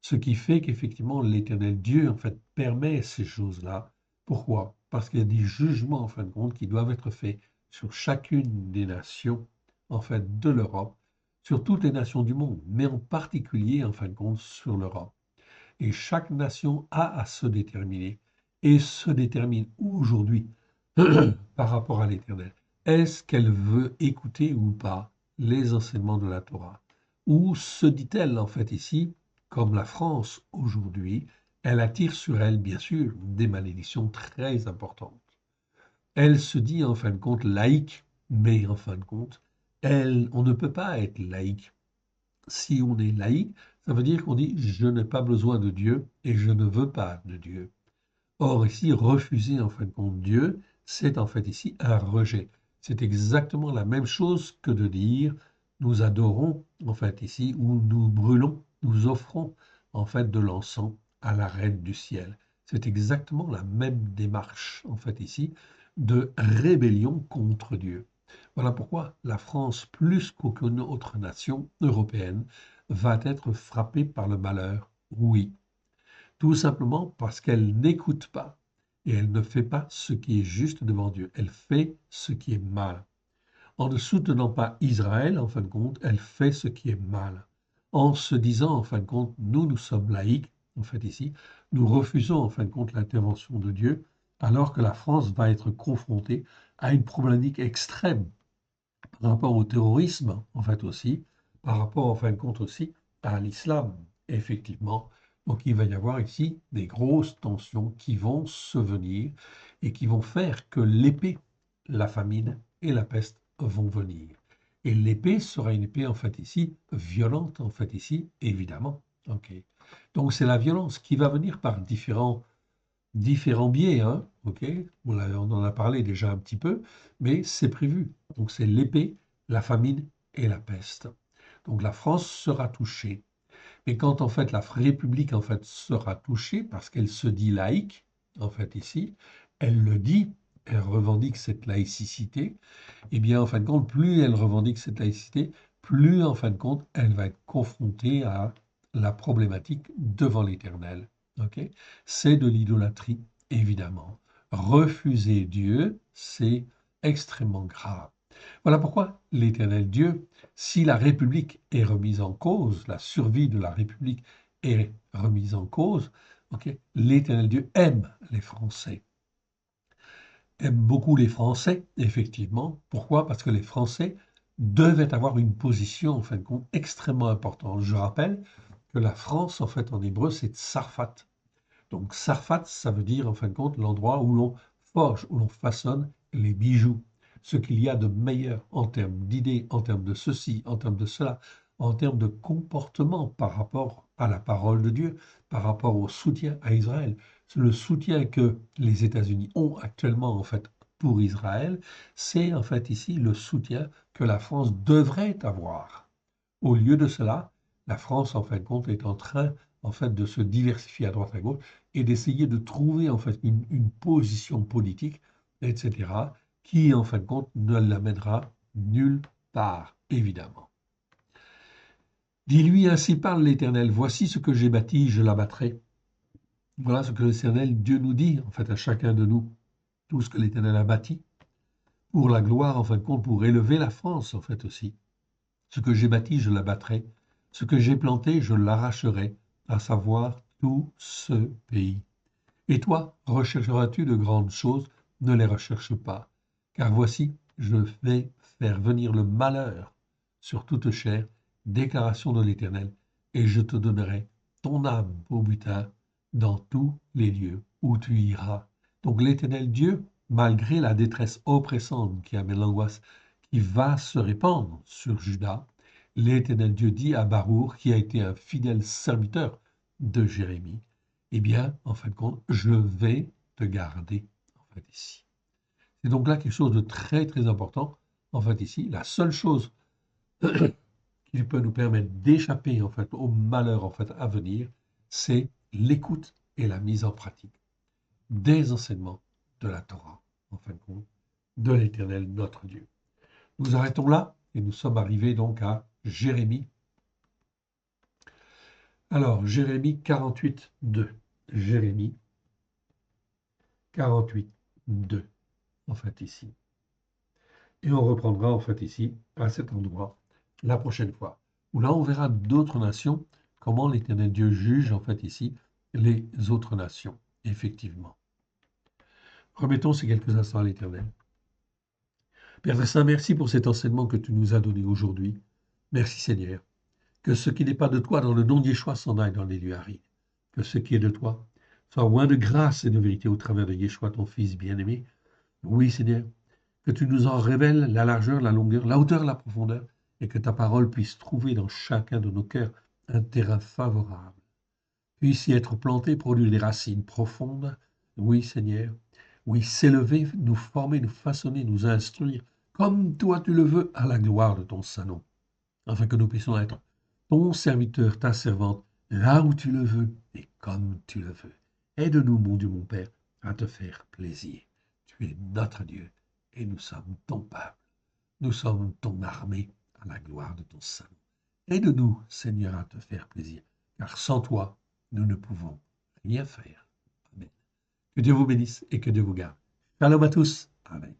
Ce qui fait qu'effectivement, l'Éternel Dieu, en fait, permet ces choses-là. Pourquoi? Parce qu'il y a des jugements, en fin de compte, qui doivent être faits sur chacune des nations, en fait, de l'Europe, sur toutes les nations du monde, mais en particulier, en fin de compte, sur l'Europe. Et chaque nation a à se déterminer et se détermine aujourd'hui par rapport à l'Éternel. Est-ce qu'elle veut écouter ou pas les enseignements de la Torah? Ou se dit-elle en fait ici, comme la France aujourd'hui, elle attire sur elle bien sûr des malédictions très importantes. Elle se dit en fin de compte laïque, mais en fin de compte, on ne peut pas être laïque. Si on est laïque, ça veut dire qu'on dit je n'ai pas besoin de Dieu et je ne veux pas de Dieu. Or, ici, refuser en fin de compte Dieu, c'est en fait ici un rejet. C'est exactement la même chose que de dire nous adorons en fait ici ou nous brûlons, nous offrons en fait de l'encens à la reine du ciel. C'est exactement la même démarche en fait ici de rébellion contre Dieu. Voilà pourquoi la France, plus qu'aucune autre nation européenne, va être frappée par le malheur. Oui, tout simplement parce qu'elle n'écoute pas et elle ne fait pas ce qui est juste devant Dieu. Elle fait ce qui est mal. En ne soutenant pas Israël, en fin de compte, elle fait ce qui est mal. En se disant, en fin de compte, nous sommes laïcs, en fait ici, nous refusons, en fin de compte, l'intervention de Dieu, alors que la France va être confrontée à une problématique extrême par rapport au terrorisme, en fait aussi, par rapport, en fin de compte aussi, à l'islam, effectivement. Donc il va y avoir ici des grosses tensions qui vont se venir et qui vont faire que l'épée, la famine et la peste vont venir. Et l'épée sera une épée, en fait, ici, violente, en fait, ici, évidemment. Ok. Donc c'est la violence qui va venir par différents biais, hein, ok? On en a parlé déjà un petit peu, mais c'est prévu. Donc c'est l'épée, la famine et la peste. Donc la France sera touchée. Mais quand en fait la République en fait sera touchée parce qu'elle se dit laïque, en fait ici, elle le dit, elle revendique cette laïcité, et bien en fin de compte, plus elle revendique cette laïcité, plus en fin de compte, elle va être confrontée à la problématique devant l'Éternel. Ok. C'est de l'idolâtrie, évidemment. Refuser Dieu, c'est extrêmement grave. Voilà pourquoi l'Éternel Dieu, si la République est remise en cause, la survie de la République est remise en cause, ok, l'Éternel Dieu aime les Français, aime beaucoup les Français, effectivement. Pourquoi? Parce que les Français devaient avoir une position, en fin de compte, extrêmement importante. Je rappelle que la France, en fait, en hébreu, c'est Tsarfat. Donc, Tsarfat, ça veut dire, en fin de compte, l'endroit où l'on forge, où l'on façonne les bijoux. Ce qu'il y a de meilleur en termes d'idées, en termes de ceci, en termes de cela, en termes de comportement par rapport à la parole de Dieu, par rapport au soutien à Israël. Le soutien que les États-Unis ont actuellement, en fait, pour Israël, c'est en fait ici le soutien que la France devrait avoir. Au lieu de cela, la France, en fin de compte, est en train, en fait, de se diversifier à droite à gauche et d'essayer de trouver, en fait, une position politique, etc., qui, en fin de compte, ne l'amènera nulle part, évidemment. Dis-lui, ainsi parle l'Éternel, voici ce que j'ai bâti, je l'abattrai. Voilà ce que l'Éternel, Dieu nous dit, en fait, à chacun de nous, tout ce que l'Éternel a bâti, pour la gloire, en fin de compte, pour élever la France, en fait, aussi. Ce que j'ai bâti, je l'abattrai. Ce que j'ai planté, je l'arracherai, à savoir tout ce pays. Et toi, rechercheras-tu de grandes choses? Ne les recherche pas. Car voici, je vais faire venir le malheur sur toute chair, déclaration de l'Éternel, et je te donnerai ton âme au butin dans tous les lieux où tu iras. Donc l'Éternel Dieu, malgré la détresse oppressante qui amène l'angoisse, qui va se répandre sur Juda, l'Éternel Dieu dit à Baruch, qui a été un fidèle serviteur de Jérémie, eh bien, en fin de compte, je vais te garder, en fait, ici. C'est donc là quelque chose de très, très important, en fait, ici. La seule chose qui peut nous permettre d'échapper, en fait, au malheur, en fait, à venir, c'est l'écoute et la mise en pratique des enseignements de la Torah, en fin de compte, de l'Éternel, notre Dieu. Nous arrêtons là et nous sommes arrivés donc à Jérémie. Alors, Jérémie 48, 2. Jérémie 48, 2, en fait, ici. Et on reprendra, en fait, ici, à cet endroit, la prochaine fois, où là, on verra d'autres nations, comment l'Éternel Dieu juge, en fait, ici, les autres nations, effectivement. Remettons ces quelques instants à l'Éternel. Père Saint, merci pour cet enseignement que tu nous as donné aujourd'hui. Merci, Seigneur. Que ce qui n'est pas de toi, dans le nom d'Yeshua, s'en aille dans les lieux arides. Que ce qui est de toi soit loin de grâce et de vérité au travers de Yeshua, ton Fils bien-aimé. Oui, Seigneur, que tu nous en révèles la largeur, la longueur, la hauteur, la profondeur, et que ta parole puisse trouver dans chacun de nos cœurs un terrain favorable. Puisse y être planté, produire des racines profondes. Oui, Seigneur. Oui, s'élever, nous former, nous façonner, nous instruire, comme toi tu le veux, à la gloire de ton Saint-Nom, afin que nous puissions être ton serviteur, ta servante, là où tu le veux et comme tu le veux. Aide-nous, mon Dieu, mon Père, à te faire plaisir. Tu es notre Dieu et nous sommes ton peuple. Nous sommes ton armée à la gloire de ton Saint. Aide-nous, Seigneur, à te faire plaisir, car sans toi, nous ne pouvons rien faire. Amen. Que Dieu vous bénisse et que Dieu vous garde. Shalom à tous. Amen.